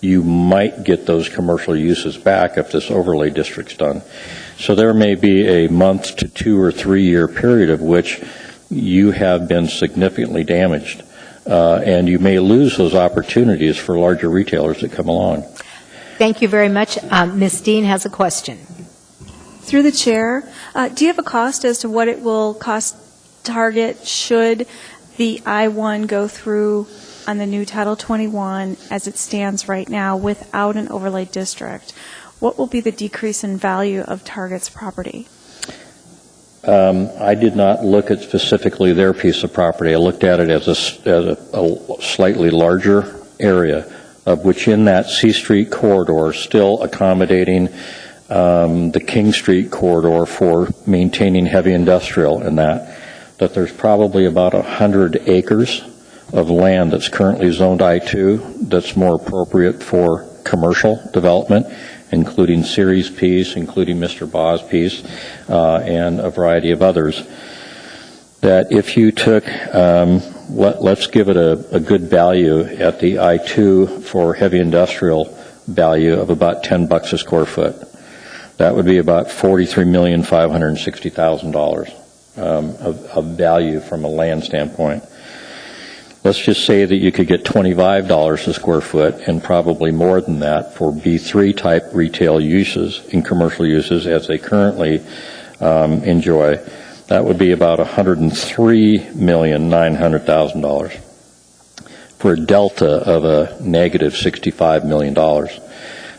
you might get those commercial uses back if this overlay district's done. So there may be a month to 2 or 3 year period of which you have been significantly damaged. And you may lose those opportunities for larger retailers that come along. Thank you very much. Ms. Dean has a question. Through the chair, do you have a cost as to what it will cost Target should the I-1 go through on the new Title 21 as it stands right now without an overlay district? What will be the decrease in value of Target's property? I did not look at specifically their piece of property. I looked at it as a slightly larger area of which in that C Street corridor, still accommodating the King Street corridor for maintaining heavy industrial in that there's probably about 100 acres of land that's currently zoned I-2 that's more appropriate for commercial development, including Ceres piece, including Mr. Baugh's piece, and a variety of others. That if you took, let's give it a good value at the I-2 for heavy industrial value of about $10 a square foot. That would be about $43,560,000 of value from a land standpoint. Let's just say that you could get $25 a square foot and probably more than that for B3 type retail uses and commercial uses as they currently enjoy. That would be about $103,900,000 for a delta of a negative $65 million,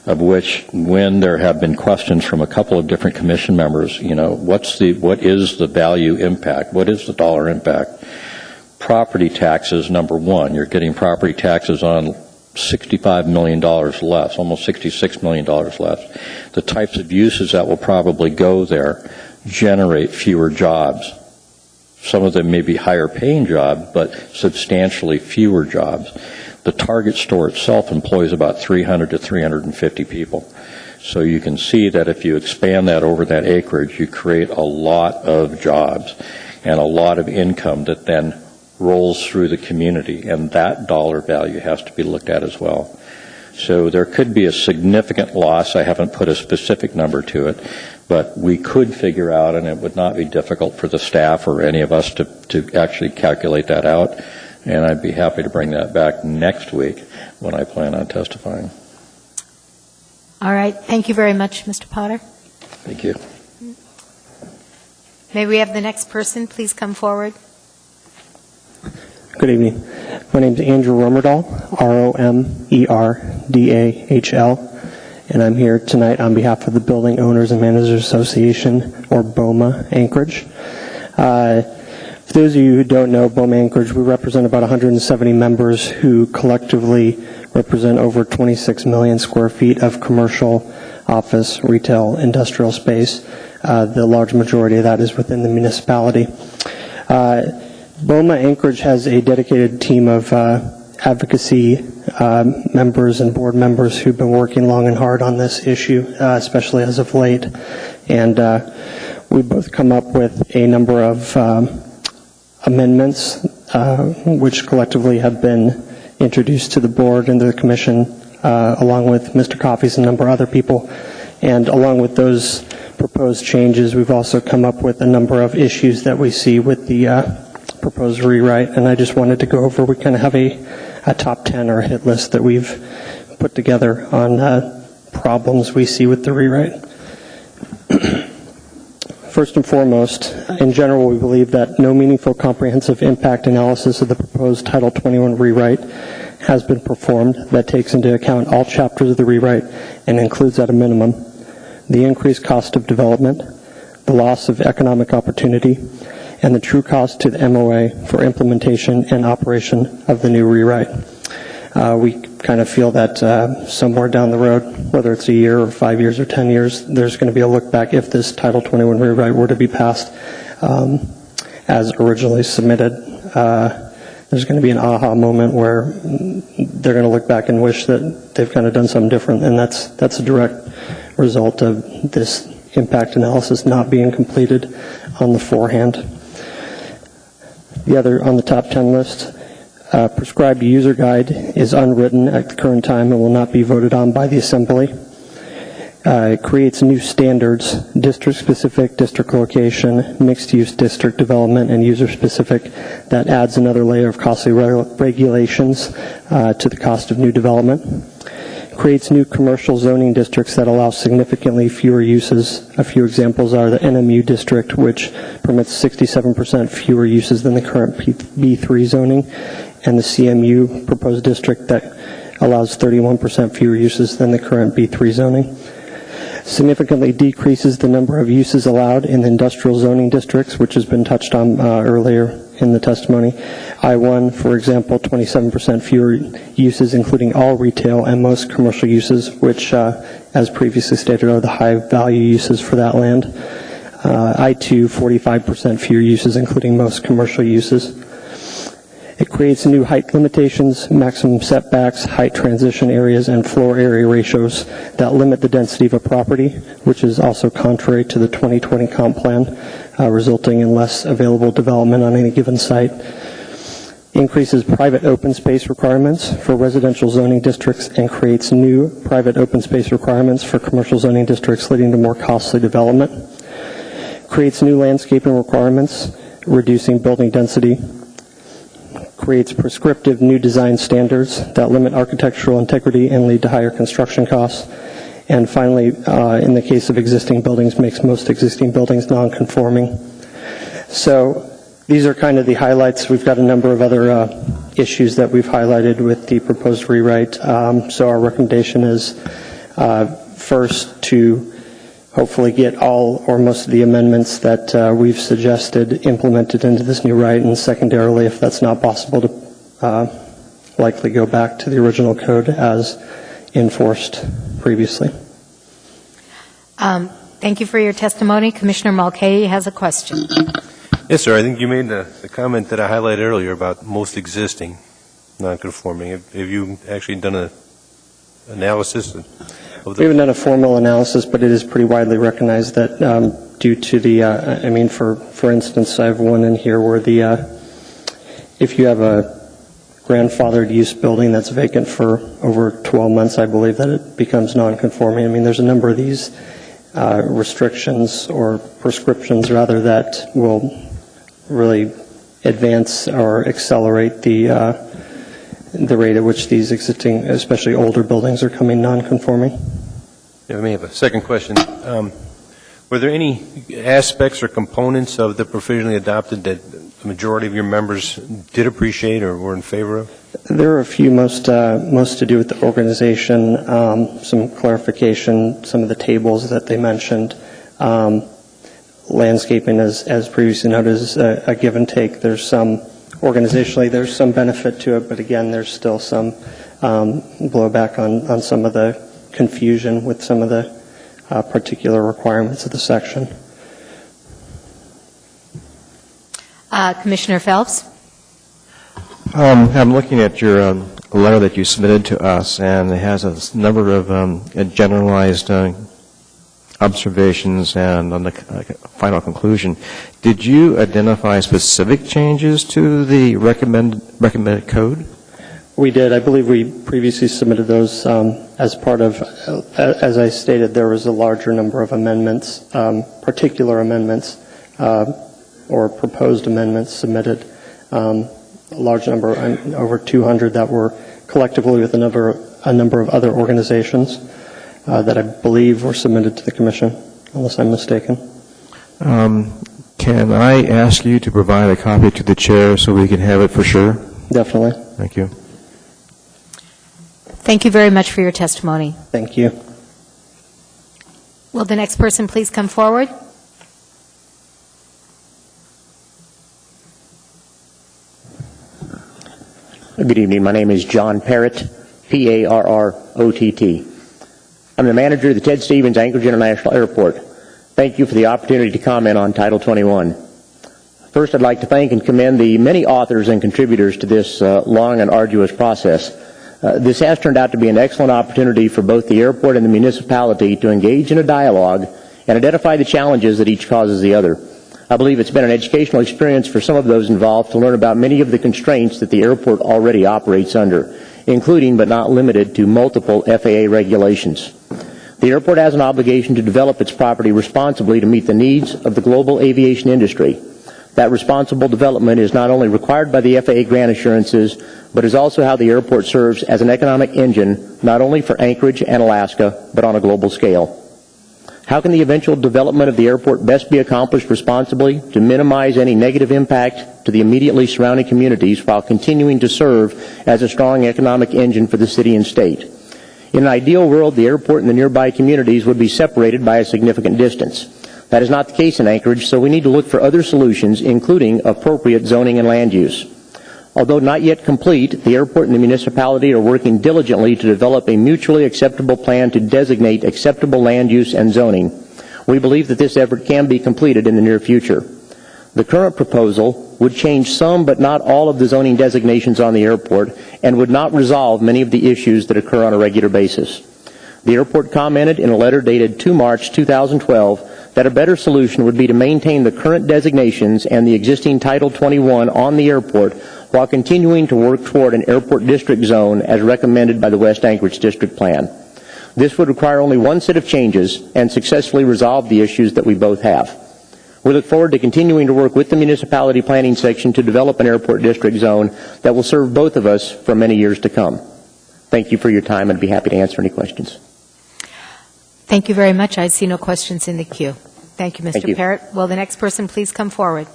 of which, when there have been questions from a couple of different commission members, what is the value impact? What is the dollar impact? Property taxes, number one. You're getting property taxes on $65 million less, almost $66 million less. The types of uses that will probably go there generate fewer jobs. Some of them may be higher paying jobs, but substantially fewer jobs. The Target store itself employs about 300 to 350 people. So you can see that if you expand that over that acreage, you create a lot of jobs and a lot of income that then rolls through the community, and that dollar value has to be looked at as well. So there could be a significant loss. I haven't put a specific number to it, but we could figure out, and it would not be difficult for the staff or any of us to actually calculate that out, and I'd be happy to bring that back next week when I plan on testifying. All right. Thank you very much, Mr. Potter. Thank you. May we have the next person please come forward? Good evening. My name is Andrew Romerdahl, Romerdal, and I'm here tonight on behalf of the Building Owners and Managers Association, or BOMA Anchorage. For those of you who don't know BOMA Anchorage, we represent about 170 members who collectively represent over 26 million square feet of commercial, office, retail, industrial space. The large majority of that is within the municipality. BOMA Anchorage has a dedicated team of advocacy members and board members who've been working long and hard on this issue, especially as of late. And we both come up with a number of amendments which collectively have been introduced to the board and to the commission, along with Mr. Coffey's and a number of other people. And along with those proposed changes, we've also come up with a number of issues that we see with the proposed rewrite, and I just wanted to go over, we kind of have a top 10 or a hit list that we've put together on problems we see with the rewrite. First and foremost, in general, we believe that no meaningful comprehensive impact analysis of the proposed Title 21 rewrite has been performed that takes into account all chapters of the rewrite and includes at a minimum the increased cost of development, the loss of economic opportunity, and the true cost to the MOA for implementation and operation of the new rewrite. We kind of feel that somewhere down the road, whether it's a year or 5 years or 10 years, there's going to be a look back if this Title 21 rewrite were to be passed as originally submitted. There's going to be an aha moment where they're going to look back and wish that they've kind of done something different, and that's a direct result of this impact analysis not being completed on the forehand. The other on the top 10 list, prescribed user guide is unwritten at the current time and will not be voted on by the Assembly. It creates new standards, district-specific, district location, mixed-use district development, and user-specific. That adds another layer of costly regulations to the cost of new development. Creates new commercial zoning districts that allow significantly fewer uses. A few examples are the NMU district, which permits 67% fewer uses than the current B3 zoning, and the CMU proposed district that allows 31% fewer uses than the current B3 zoning. Significantly decreases the number of uses allowed in the industrial zoning districts, which has been touched on earlier. in the testimony. I-1, for example, 27% fewer uses, including all retail and most commercial uses, which, as previously stated, are the high-value uses for that land. I-2, 45% fewer uses, including most commercial uses. It creates new height limitations, maximum setbacks, height transition areas, and floor area ratios that limit the density of a property, which is also contrary to the 2020 comp plan, resulting in less available development on any given site. Increases private open space requirements for residential zoning districts and creates new private open space requirements for commercial zoning districts, leading to more costly development. Creates new landscaping requirements, reducing building density. Creates prescriptive new design standards that limit architectural integrity and lead to higher construction costs. And finally, in the case of existing buildings, makes most existing buildings non-conforming. So these are kind of the highlights. We've got a number of other issues that we've highlighted with the proposed rewrite. So our recommendation is first to hopefully get all or most of the amendments that we've suggested implemented into this new right, and secondarily, if that's not possible, to likely go back to the original code as enforced previously. Thank you for your testimony. Commissioner Mulcahy has a question. Yes, sir. I think you made the comment that I highlighted earlier about most existing non-conforming. Have you actually done an analysis of We haven't done a formal analysis, but it is pretty widely recognized that due to the, for instance, I have one in here where if you have a grandfathered use building that's vacant for over 12 months, I believe that it becomes non-conforming. I mean, there's a number of these restrictions or prescriptions, rather, that will really advance or accelerate the rate at which these existing, especially older buildings, are coming non-conforming. Yeah, I may have a second question. Were there any aspects or components of the provisionally adopted that the majority of your members did appreciate or were in favor of? There are a few, most to do with the organization, some clarification, some of the tables that they mentioned. Landscaping, as previously noted, is a give and take. There's some, organizationally, there's some benefit to it, but again, there's still some blowback on some of the confusion with some of the particular requirements of the section. Commissioner Phelps? I'm looking at your letter that you submitted to us, and it has a number of generalized observations and on the final conclusion. Did you identify specific changes to the recommended code? We did. I believe we previously submitted those as part of, as I stated, there was a larger number of amendments, particular amendments, or proposed amendments submitted, a large number, over 200 that were collectively with a number of other organizations that I believe were submitted to the Commission, unless I'm mistaken. Can I ask you to provide a copy to the Chair so we can have it for sure? Definitely. Thank you. Thank you very much for your testimony. Thank you. Will the next person please come forward? Good evening. My name is John Parrott, P-A-R-R-O-T-T. I'm the manager of the Ted Stevens Anchorage International Airport. Thank you for the opportunity to comment on Title 21. First, I'd like to thank and commend the many authors and contributors to this long and arduous process. This has turned out to be an excellent opportunity for both the airport and the municipality to engage in a dialogue and identify the challenges that each causes the other. I believe it's been an educational experience for some of those involved to learn about many of the constraints that the airport already operates under, including but not limited to multiple FAA regulations. The airport has an obligation to develop its property responsibly to meet the needs of the global aviation industry. That responsible development is not only required by the FAA grant assurances, but is also how the airport serves as an economic engine, not only for Anchorage and Alaska, but on a global scale. How can the eventual development of the airport best be accomplished responsibly to minimize any negative impact to the immediately surrounding communities while continuing to serve as a strong economic engine for the city and state? In an ideal world, the airport and the nearby communities would be separated by a significant distance. That is not the case in Anchorage, so we need to look for other solutions, including appropriate zoning and land use. Although not yet complete, the airport and the municipality are working diligently to develop a mutually acceptable plan to designate acceptable land use and zoning. We believe that this effort can be completed in the near future. The current proposal would change some but not all of the zoning designations on the airport and would not resolve many of the issues that occur on a regular basis. The airport commented in a letter dated 2 March 2012 that a better solution would be to maintain the current designations and the existing Title 21 on the airport while continuing to work toward an airport district zone as recommended by the West Anchorage District Plan. This would require only one set of changes and successfully resolve the issues that we both have. We look forward to continuing to work with the municipality planning section to develop an airport district zone that will serve both of us for many years to come. Thank you for your time, and I'd be happy to answer any questions. Thank you very much. I see no questions in the queue. Thank you, Mr. Thank you. Parrott. Will the next person please come forward?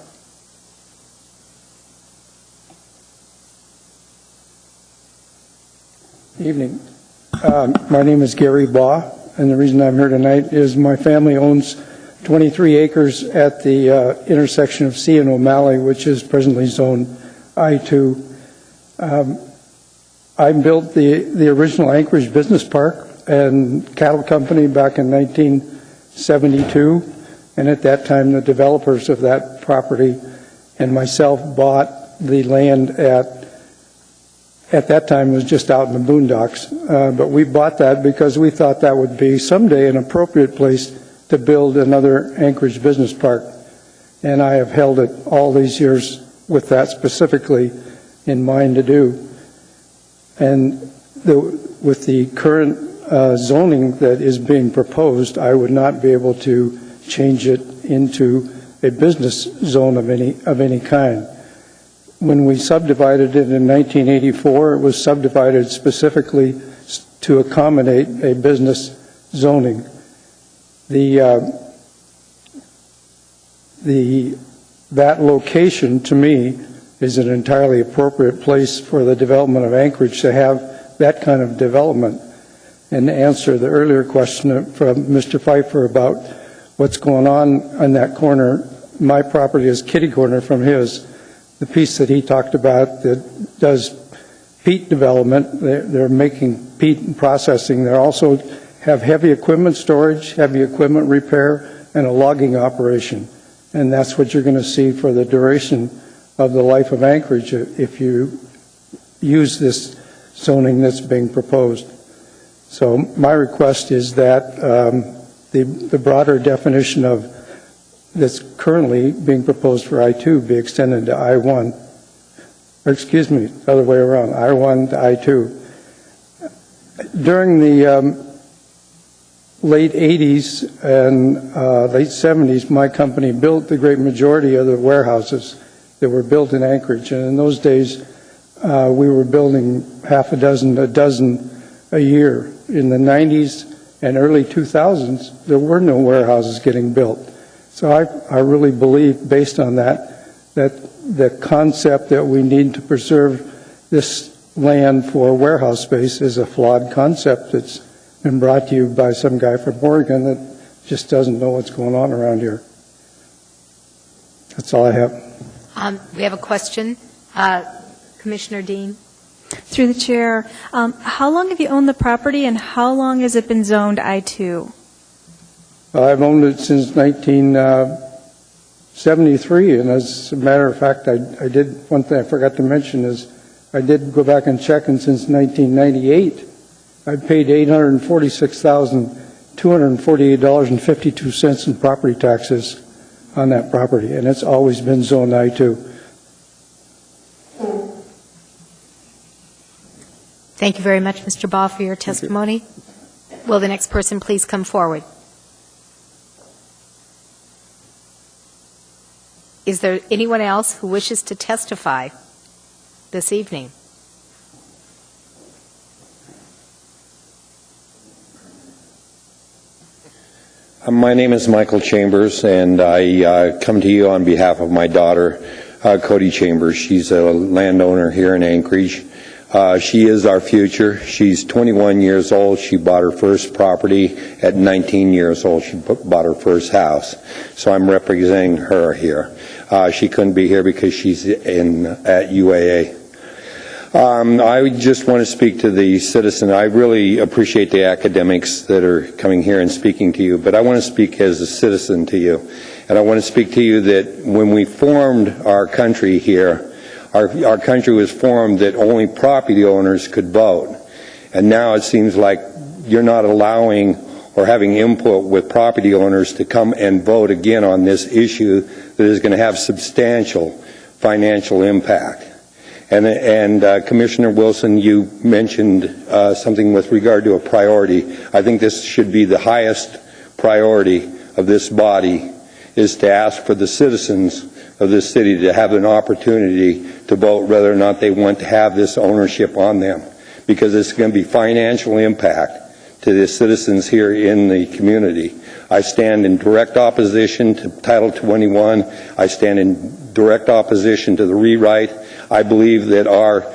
Evening. My name is Gary Baugh, and the reason I'm here tonight is my family owns 23 acres at the intersection of C and O'Malley, which is presently zone I-2. I built the original Anchorage Business Park and cattle company back in 1972, and at that time the developers of that property and myself bought the land at that time it was just out in the boondocks, but we bought that because we thought that would be someday an appropriate place to build another Anchorage Business Park, and I have held it all these years with that specifically in mind to do. And with the current zoning that is being proposed, I would not be able to change it into a business zone of any kind. When we subdivided it in 1984, it was subdivided specifically to accommodate a business zoning. That location, to me, is an entirely appropriate place for the development of Anchorage to have that kind of development. And to answer the earlier question from Mr. Pfeiffer about what's going on that corner, my property is kitty corner from his. The piece that he talked about that does peat development, they're making peat and processing. They also have heavy equipment storage, heavy equipment repair, and a logging operation. And that's what you're going to see for the duration of the life of Anchorage if you use this zoning that's being proposed. So my request is that the broader definition of that's currently being proposed for I-2 be extended to I-1. Or excuse me, the other way around, I-1 to I-2. During the late 80s and late 70s, my company built the great majority of the warehouses that were built in Anchorage. And in those days, we were building half a dozen a year. In the 90s and early 2000s, there were no warehouses getting built. So I really believe, based on that the concept that we need to preserve this land for warehouse space is a flawed concept that's been brought to you by some guy from Oregon that just doesn't know what's going on around here. That's all I have. We have a question. Commissioner Dean. Through the chair, how long have you owned the property and how long has it been zoned I-2? I've owned it since 1973, and as a matter of fact, I did one thing I forgot to mention is I did go back and check, and since 1998, I've paid $846,248.52 in property taxes on that property, and it's always been zoned I-2. Thank you very much, Mr. Baugh, for your testimony. Will the next person please come forward? Is there anyone else who wishes to testify this evening? My name is Michael Chambers, and I come to you on behalf of my daughter, Cody Chambers. She's a landowner here in Anchorage. She is our future. She's 21 years old. She bought her first property. At 19 years old, she bought her first house. So I'm representing her here. She couldn't be here because she's at UAA. I just want to speak to the citizen. I really appreciate the academics that are coming here and speaking to you, but I want to speak as a citizen to you. And I want to speak to you that when we formed our country here, our country was formed that only property owners could vote. And now it seems like you're not allowing or having input with property owners to come and vote again on this issue that is going to have substantial financial impact. And Commissioner Wilson, you mentioned something with regard to a priority. I think this should be the highest priority of this body, is to ask for the citizens of this city to have an opportunity to vote whether or not they want to have this ownership on them, because it's going to be financial impact to the citizens here in the community. I stand in direct opposition to Title 21. I stand in direct opposition to the rewrite. I believe that our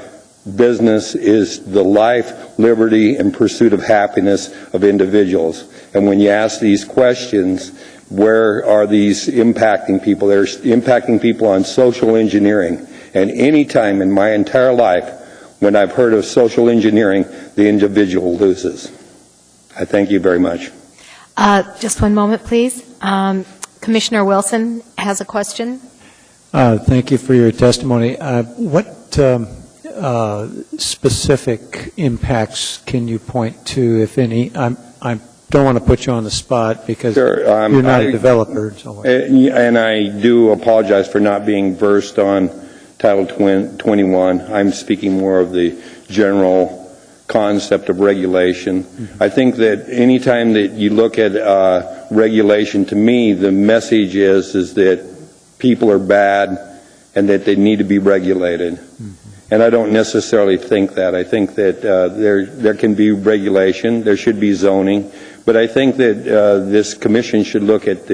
business is the life, liberty, and pursuit of happiness of individuals. And when you ask these questions, where are these impacting people? They're impacting people on social engineering. And any time in my entire life when I've heard of social engineering, the individual loses. I thank you very much. Just one moment, please. Commissioner Wilson has a question. Thank you for your testimony. What specific impacts can you point to, if any? I don't want to put you on the spot because you're not a developer. And I do apologize for not being versed on Title 21. I'm speaking more of the general concept of regulation. I think that any time that you look at regulation, to me, the message is that people are bad and that they need to be regulated. And I don't necessarily think that. I think that there can be regulation, there should be zoning, but I think that this commission should look at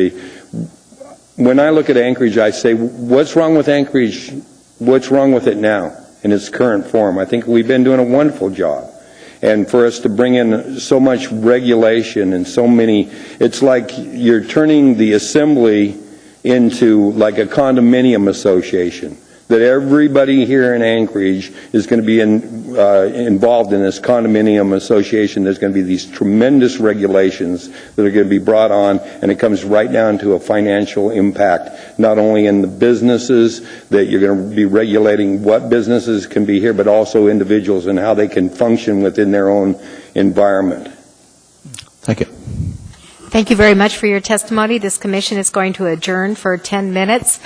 when I look at Anchorage, I say, what's wrong with Anchorage? What's wrong with it now in its current form? I think we've been doing a wonderful job. And for us to bring in so much regulation and so many, it's like you're turning the assembly into like a condominium association, that everybody here in Anchorage is going to be involved in this condominium association. There's going to be these tremendous regulations that are going to be brought on, and it comes right down to a financial impact, not only in the businesses, that you're going to be regulating what businesses can be here, but also individuals and how they can function within their own environment. Thank you. Thank you very much for your testimony. This commission is going to adjourn for 10 minutes,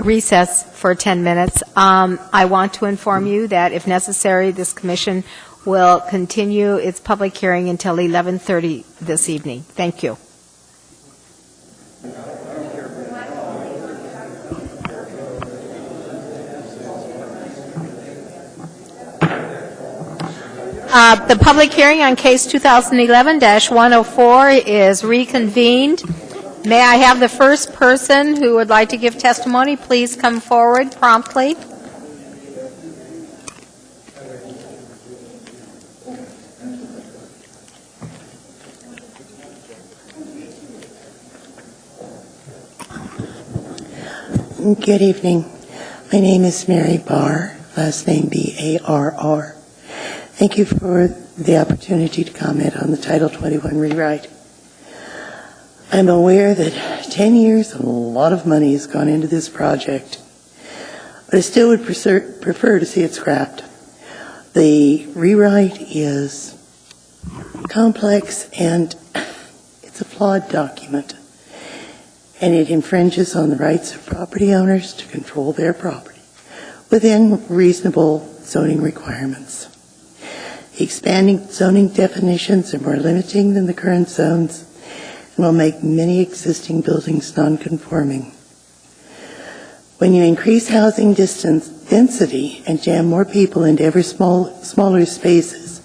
recess for 10 minutes. I want to inform you that if necessary, this commission will continue its public hearing until 11:30 this evening. Thank you. The public hearing on case 2011-104 is reconvened. May I have the first person who would like to give testimony please come forward promptly? Good evening. My name is Mary Barr, last name B-A-R-R. Thank you for the opportunity to comment on the Title 21 rewrite. I'm aware that 10 years and a lot of money has gone into this project, but I still would prefer to see it scrapped. The rewrite is complex and it's a flawed document, and it infringes on the rights of property owners to control their property within reasonable zoning requirements. Expanding zoning definitions are more limiting than the current zones and will make many existing buildings non-conforming. When you increase housing density and jam more people into ever smaller spaces,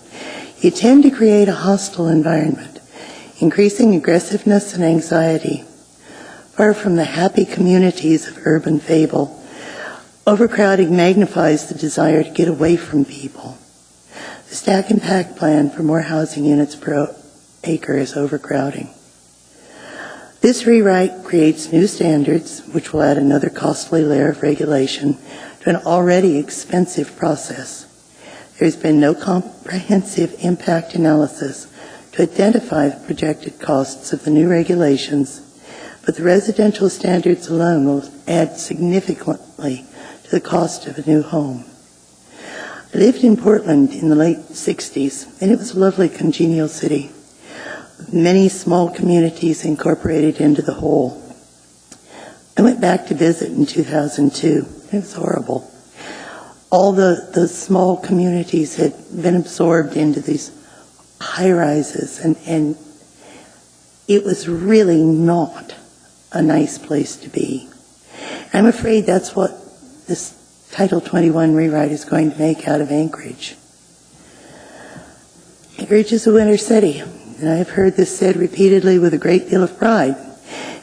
you tend to create a hostile environment, increasing aggressiveness and anxiety. Far from the happy communities of urban fable, overcrowding magnifies the desire to get away from people. The stack and pack plan for more housing units per acre is overcrowding. This rewrite creates new standards, which will add another costly layer of regulation to an already expensive process. There has been no comprehensive impact analysis to identify the projected costs of the new regulations, but the residential standards alone will add significantly to the cost of a new home. I lived in Portland in the late 60s, and it was a lovely, congenial city. Many small communities incorporated into the whole. I went back to visit in 2002. It was horrible. All the small communities had been absorbed into these high-rises, and it was really not a nice place to be. I'm afraid that's what this Title 21 rewrite is going to make out of Anchorage. Anchorage is a winter city, and I've heard this said repeatedly with a great deal of pride.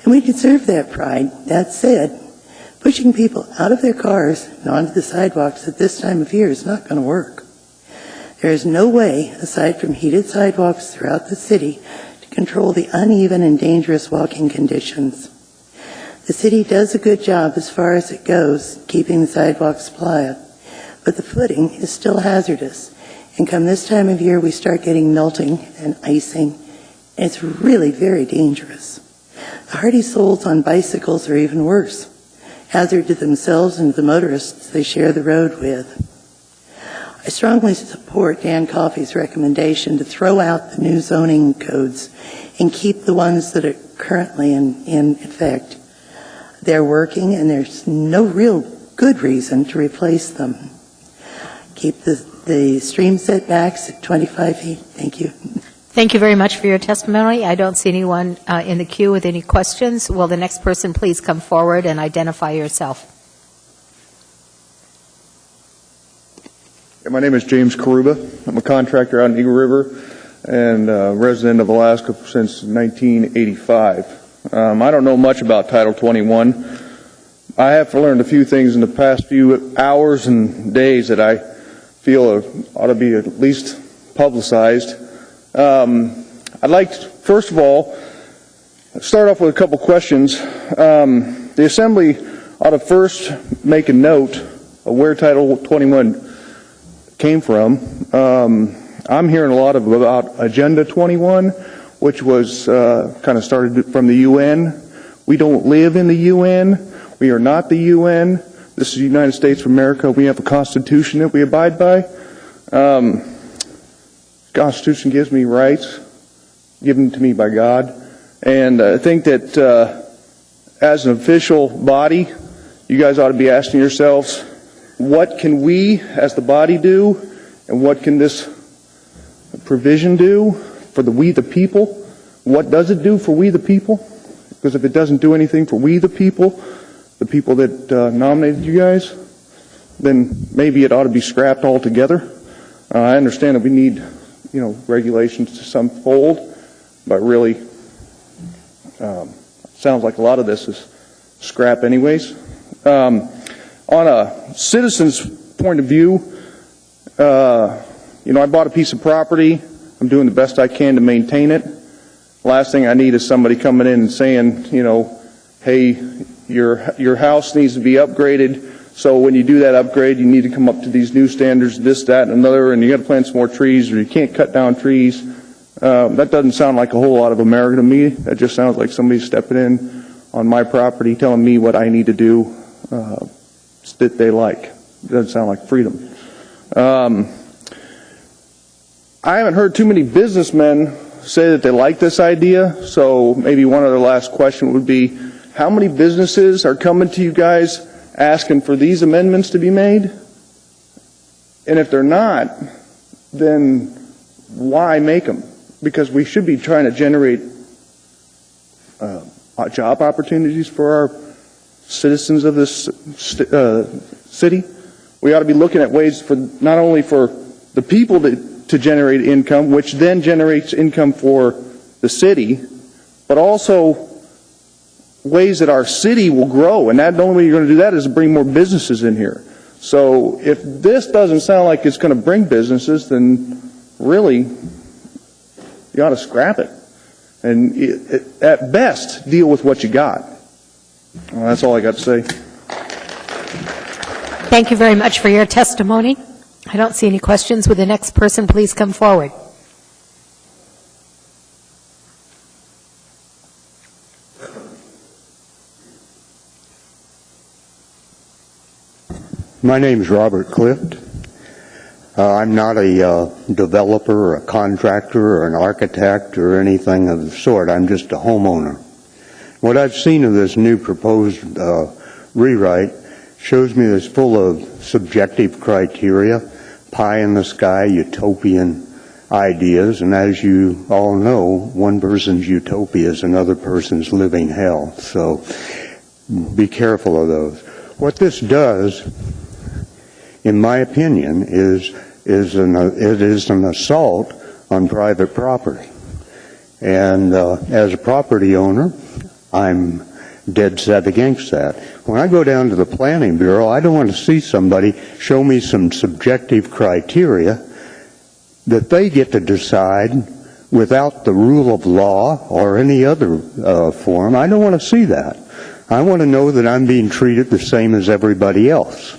And we deserve that pride. That said, pushing people out of their cars and onto the sidewalks at this time of year is not going to work. There is no way, aside from heated sidewalks throughout the city, to control the uneven and dangerous walking conditions. The city does a good job as far as it goes, keeping the sidewalks pliant, but the footing is still hazardous. And come this time of year, we start getting melting and icing, and it's really very dangerous. The hardy souls on bicycles are even worse, hazard to themselves and the motorists they share the road with. I strongly support Dan Coffey's recommendation to throw out the new zoning codes and keep the ones that are currently in effect. They're working, and there's no real good reason to replace them. Keep the stream setbacks at 25 feet. Thank you. Thank you very much for your testimony. I don't see anyone in the queue with any questions. Will the next person please come forward and identify yourself? My name is James Karuba. I'm a contractor out in Eagle River and a resident of Alaska since 1985. I don't know much about Title 21. I have learned a few things in the past few hours and days that I feel ought to be at least publicized. I'd like to, first of all, start off with a couple questions. The Assembly ought to first make a note of where Title 21 came from. I'm hearing a lot about Agenda 21, which was kind of started from the UN. We don't live in the UN. We are not the UN. This is the United States of America. We have a Constitution that we abide by. The Constitution gives me rights, given to me by God. And I think that as an official body, you guys ought to be asking yourselves, what can we as the body do, and what can this provision do for we the people? What does it do for we the people? Because if it doesn't do anything for we the people that nominated you guys, then maybe it ought to be scrapped altogether. I understand that we need, regulations to some fold, but really, sounds like a lot of this is scrap anyways. On a citizen's point of view, I bought a piece of property. I'm doing the best I can to maintain it. Last thing I need is somebody coming in and saying, hey, your house needs to be upgraded. So when you do that upgrade, you need to come up to these new standards, this, that, and another, and you got to plant some more trees, or you can't cut down trees. That doesn't sound like a whole lot of America to me. That just sounds like somebody stepping in on my property, telling me what I need to do that they like. It doesn't sound like freedom. I haven't heard too many businessmen say that they like this idea, so maybe one other last question would be, how many businesses are coming to you guys asking for these amendments to be made? And if they're not, then why make them? Because we should be trying to generate job opportunities for our citizens of this city. We ought to be looking at ways for not only for the people to generate income, which then generates income for the city, but also ways that our city will grow. And the only way you're going to do that is to bring more businesses in here. So if this doesn't sound like it's going to bring businesses, then really, you ought to scrap it. And at best, deal with what you got. Well, that's all I got to say. Thank you very much for your testimony. I don't see any questions. Would the next person please come forward? My name is Robert Clift. I'm not a developer or a contractor or an architect or anything of the sort. I'm just a homeowner. What I've seen of this new proposed rewrite shows me it's full of subjective criteria, pie in the sky, utopian ideas, and as you all know, one person's utopia is another person's living hell. So be careful of those. What this does, in my opinion, it is an assault on private property. And as a property owner, I'm dead set against that. When I go down to the Planning Bureau, I don't want to see somebody show me some subjective criteria that they get to decide without the rule of law or any other form. I don't want to see that. I want to know that I'm being treated the same as everybody else.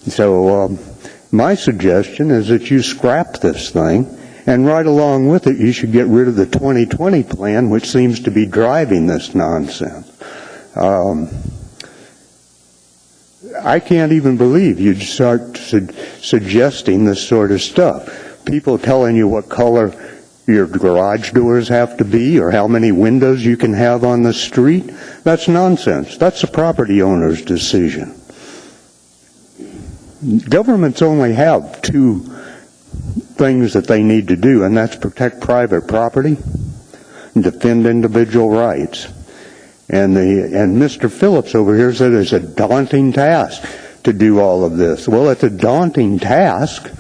So my suggestion is that you scrap this thing, and right along with it, you should get rid of the 2020 plan, which seems to be driving this nonsense. I can't even believe you'd start suggesting this sort of stuff. People telling you what color your garage doors have to be or how many windows you can have on the street, that's nonsense. That's the property owner's decision. Governments only have two things that they need to do, and that's protect private property and defend individual rights. And Mr. Phillips over here said it's a daunting task to do all of this. Well, it's a daunting task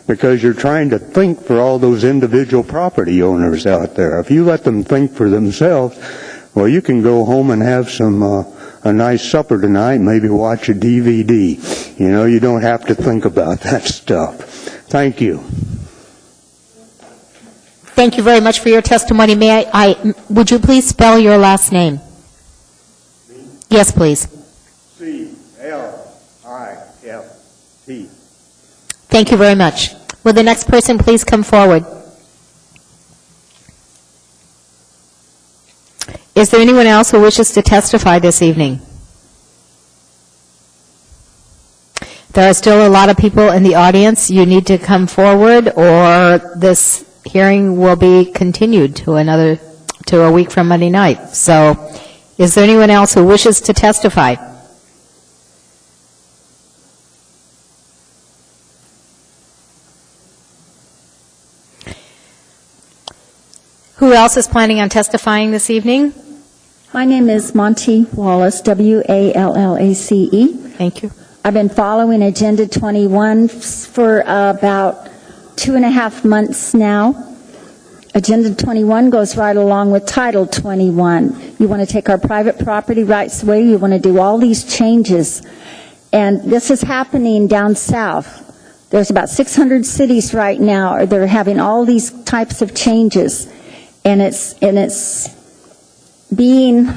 because you're trying to think for all those individual property owners out there. If you let them think for themselves, well, you can go home and have a nice supper tonight, maybe watch a DVD. You know, you don't have to think about that stuff. Thank you. Thank you very much for your testimony. Would you please spell your last name? Yes, please. C-L-I-F-T. Thank you very much. Will the next person please come forward? Is there anyone else who wishes to testify this evening? There are still a lot of people in the audience. You need to come forward, or this hearing will be continued to a week from Monday night. So, is there anyone else who wishes to testify? Who else is planning on testifying this evening? My name is Monty Wallace, W-A-L-L-A-C-E. Thank you. I've been following Agenda 21 for about 2.5 months now. Agenda 21 goes right along with Title 21. You want to take our private property rights away. You want to do all these changes. And this is happening down south. There's about 600 cities right now that are having all these types of changes. And it's being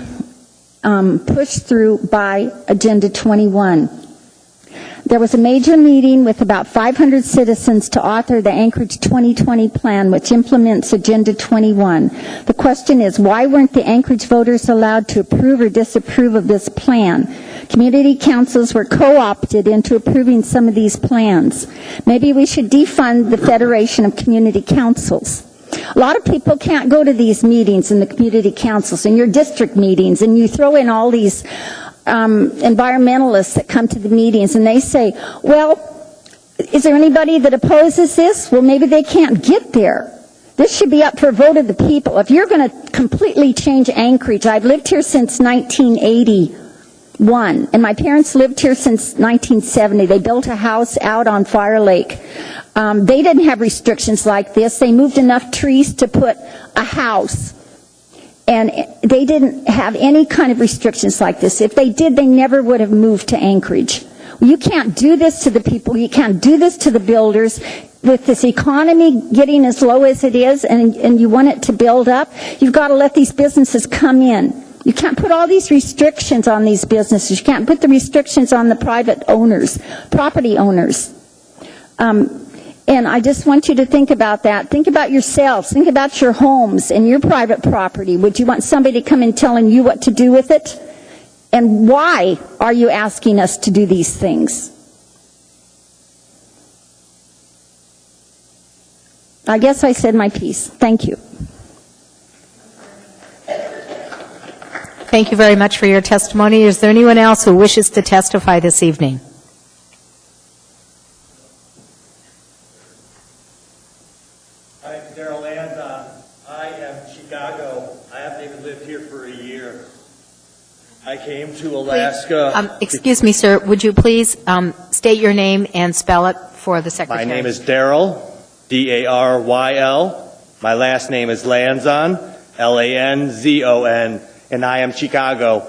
pushed through by Agenda 21. There was a major meeting with about 500 citizens to author the Anchorage 2020 plan, which implements Agenda 21. The question is, why weren't the Anchorage voters allowed to approve or disapprove of this plan? Community councils were co-opted into approving some of these plans. Maybe we should defund the Federation of Community Councils. A lot of people can't go to these meetings in the community councils and your district meetings, and you throw in all these environmentalists that come to the meetings, and they say, well, is there anybody that opposes this? Well, maybe they can't get there. This should be up for a vote of the people. If you're going to completely change Anchorage, I've lived here since 1981, and my parents lived here since 1970. They built a house out on Fire Lake. They didn't have restrictions like this. They moved enough trees to put a house. And they didn't have any kind of restrictions like this. If they did, they never would have moved to Anchorage. You can't do this to the people. You can't do this to the builders. With this economy getting as low as it is and you want it to build up, you've got to let these businesses come in. You can't put all these restrictions on these businesses. You can't put the restrictions on the private owners, property owners. And I just want you to think about that. Think about yourselves. Think about your homes and your private property. Would you want somebody to come in telling you what to do with it? And why are you asking us to do these things? I guess I said my piece. Thank you. Thank you very much for your testimony. Is there anyone else who wishes to testify this evening? Hi, Darrell Lanza. I am Chicago. I haven't even lived here for a year. I came to Alaska. Excuse me, sir. Would you please state your name and spell it for the secretary? My name is Darrell, D-A-R-Y-L. My last name is Lanzon, L-A-N-Z-O-N, and I am Chicago.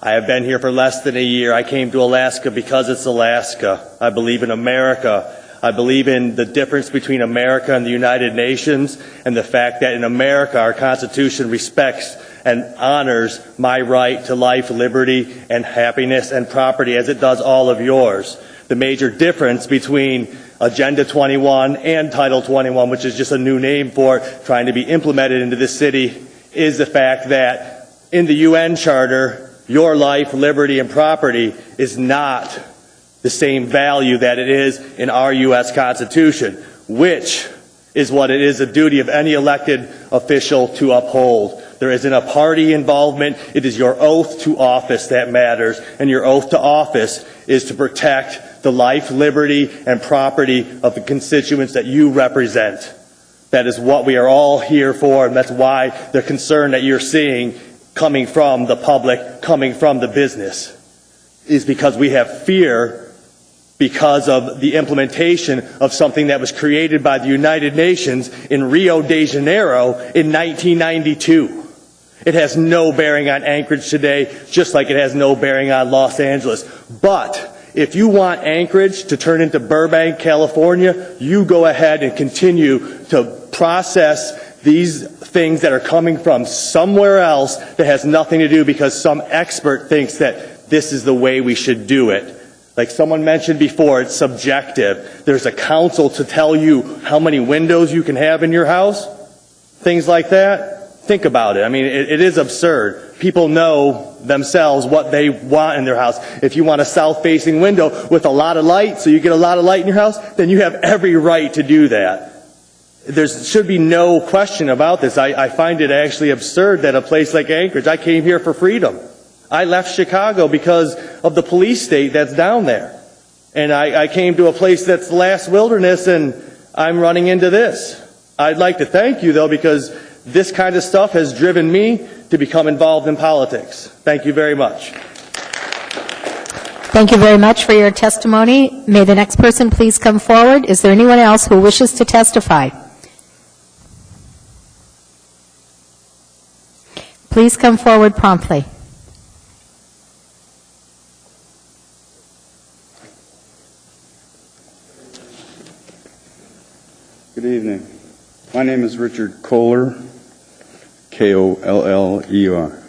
I have been here for less than a year. I came to Alaska because it's Alaska. I believe in America. I believe in the difference between America and the United Nations, and the fact that in America our Constitution respects and honors my right to life, liberty, and happiness and property as it does all of yours. The major difference between Agenda 21 and Title 21, which is just a new name for trying to be implemented into this city, is the fact that in the UN Charter, your life, liberty, and property is not the same value that it is in our U.S. Constitution, which is what it is a duty of any elected official to uphold. There isn't a party involvement. It is your oath to office that matters, and your oath to office is to protect the life, liberty, and property of the constituents that you represent. That is what we are all here for, and that's why the concern that you're seeing coming from the public, coming from the business, is because we have fear because of the implementation of something that was created by the United Nations in Rio de Janeiro in 1992. It has no bearing on Anchorage today, just like it has no bearing on Los Angeles. But if you want Anchorage to turn into Burbank, California, you go ahead and continue to process these things that are coming from somewhere else that has nothing to do because some expert thinks that this is the way we should do it. Like someone mentioned before, it's subjective. There's a council to tell you how many windows you can have in your house, things like that. Think about it. I mean, it is absurd. People know themselves what they want in their house. If you want a south-facing window with a lot of light, so you get a lot of light in your house, then you have every right to do that. There should be no question about this. I find it actually absurd that a place like Anchorage, I came here for freedom. I left Chicago because of the police state that's down there. And I came to a place that's the last wilderness, and I'm running into this. I'd like to thank you, though, because this kind of stuff has driven me to become involved in politics. Thank you very much. Thank you very much for your testimony. May the next person please come forward. Is there anyone else who wishes to testify? Please come forward promptly. Good evening. My name is Richard Kohler, K-O-L-L-E-R.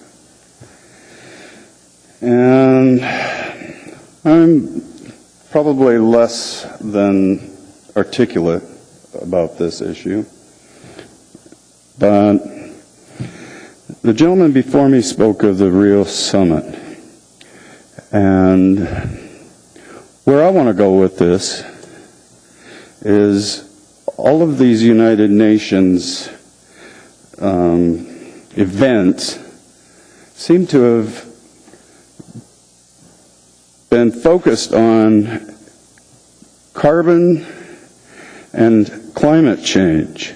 And I'm probably less than articulate about this issue, but the gentleman before me spoke of the Rio Summit, and where I want to go with this is all of these United Nations events seem to have been focused on carbon and climate change,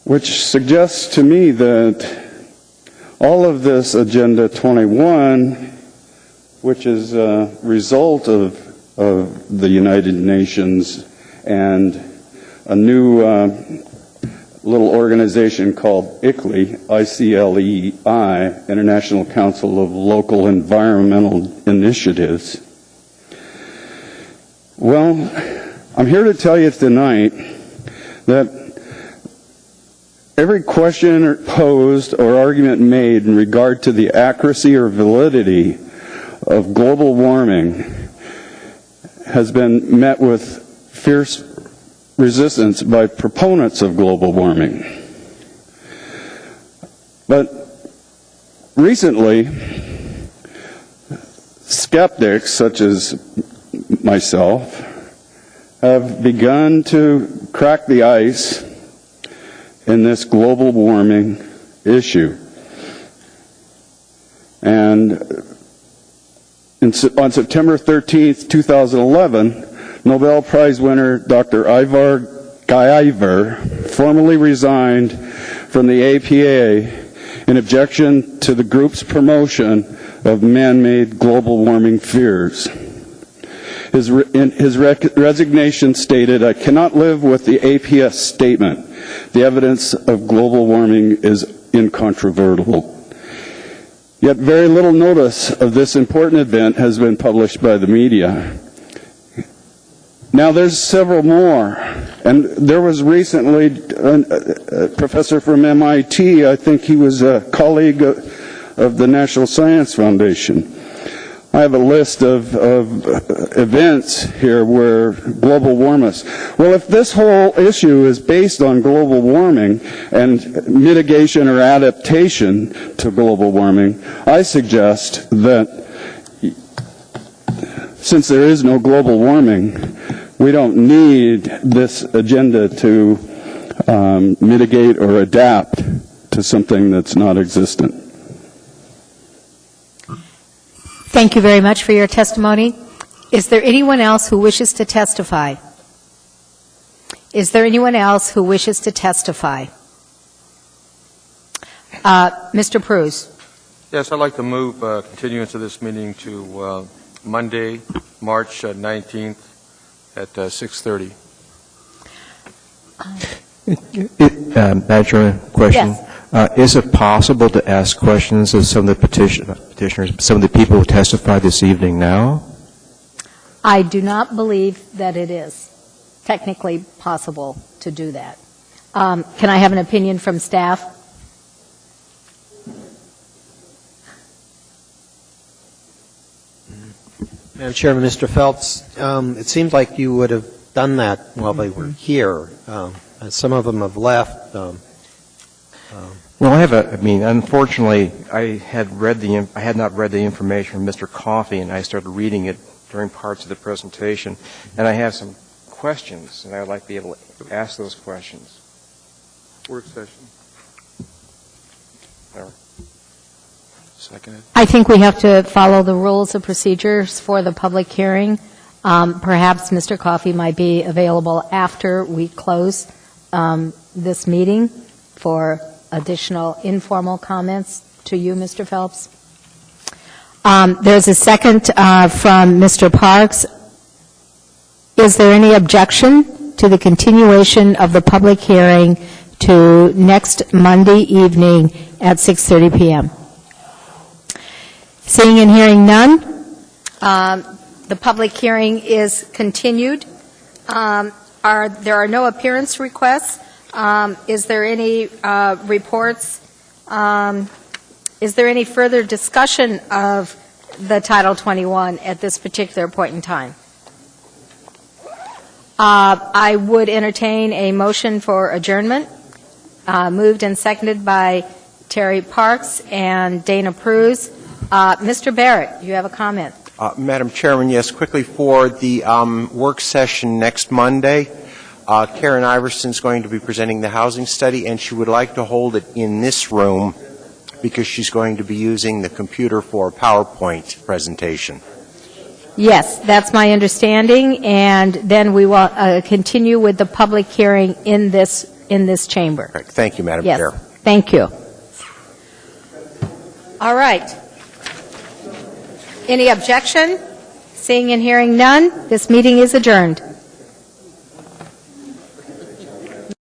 which suggests to me that all of this Agenda 21, which is a result of the United Nations and a new little organization called ICLEI, I-C-L-E-I, International Council of Local Environmental Initiatives, Well, I'm here to tell you tonight that every question posed or argument made in regard to the accuracy or validity of global warming has been met with fierce resistance by proponents of global warming. But recently, skeptics such as myself have begun to crack the ice in this global warming issue. And on September 13th, 2011, Nobel Prize winner Dr. Ivar Giaever formally resigned from the APA in objection to the group's promotion of man-made global warming fears. His resignation stated, "I cannot live with the APS statement. The evidence of global warming is incontrovertible." Yet very little notice of this important event has been published by the media. Now there's several more, and there was recently a professor from MIT, I think he was a colleague of the National Science Foundation. I have a list of events here where global warming. Well, if this whole issue is based on global warming and mitigation or adaptation to global warming, I suggest that since there is no global warming, we don't need this agenda to mitigate or adapt to something that's not existent. Thank you very much for your testimony. Is there anyone else who wishes to testify? Is there anyone else who wishes to testify? Mr. Pruse. Yes, I'd like to move continuance of this meeting to Monday, March 19th at 6:30. Madam Chairman, question. Yes. Is it possible to ask questions of some of the petitioners, some of the people who testified this evening now? I do not believe that it is technically possible to do that. Can I have an opinion from staff? Madam Chairman, Mr. Phelps, it seems like you would have done that while they were here. Some of them have left. Well, unfortunately, I had not read the information from Mr. Coffey, and I started reading it during parts of the presentation, and I have some questions, and I would like to be able to ask those questions. Work session. Seconded. I think we have to follow the rules of procedures for the public hearing. Perhaps Mr. Coffey might be available after we close this meeting for additional informal comments to you, Mr. Phelps. There's a second from Mr. Parks. Is there any objection to the continuation of the public hearing to next Monday evening at 6:30 p.m.? Seeing and hearing none, the public hearing is continued. There are no appearance requests. Is there any reports? Is there any further discussion of the Title 21 at this particular point in time? I would entertain a motion for adjournment, moved and seconded by Terry Parks and Dana Pruse. Mr. Barrett, you have a comment. Madam Chairman, yes, quickly for the work session next Monday, Karen Iverson is going to be presenting the housing study, and she would like to hold it in this room because she's going to be using the computer for a PowerPoint presentation. Yes, that's my understanding, and then we will continue with the public hearing in this chamber. Right. Thank you, Madam Yes, Chair. thank you. All right. Any objection? Seeing and hearing none, this meeting is adjourned.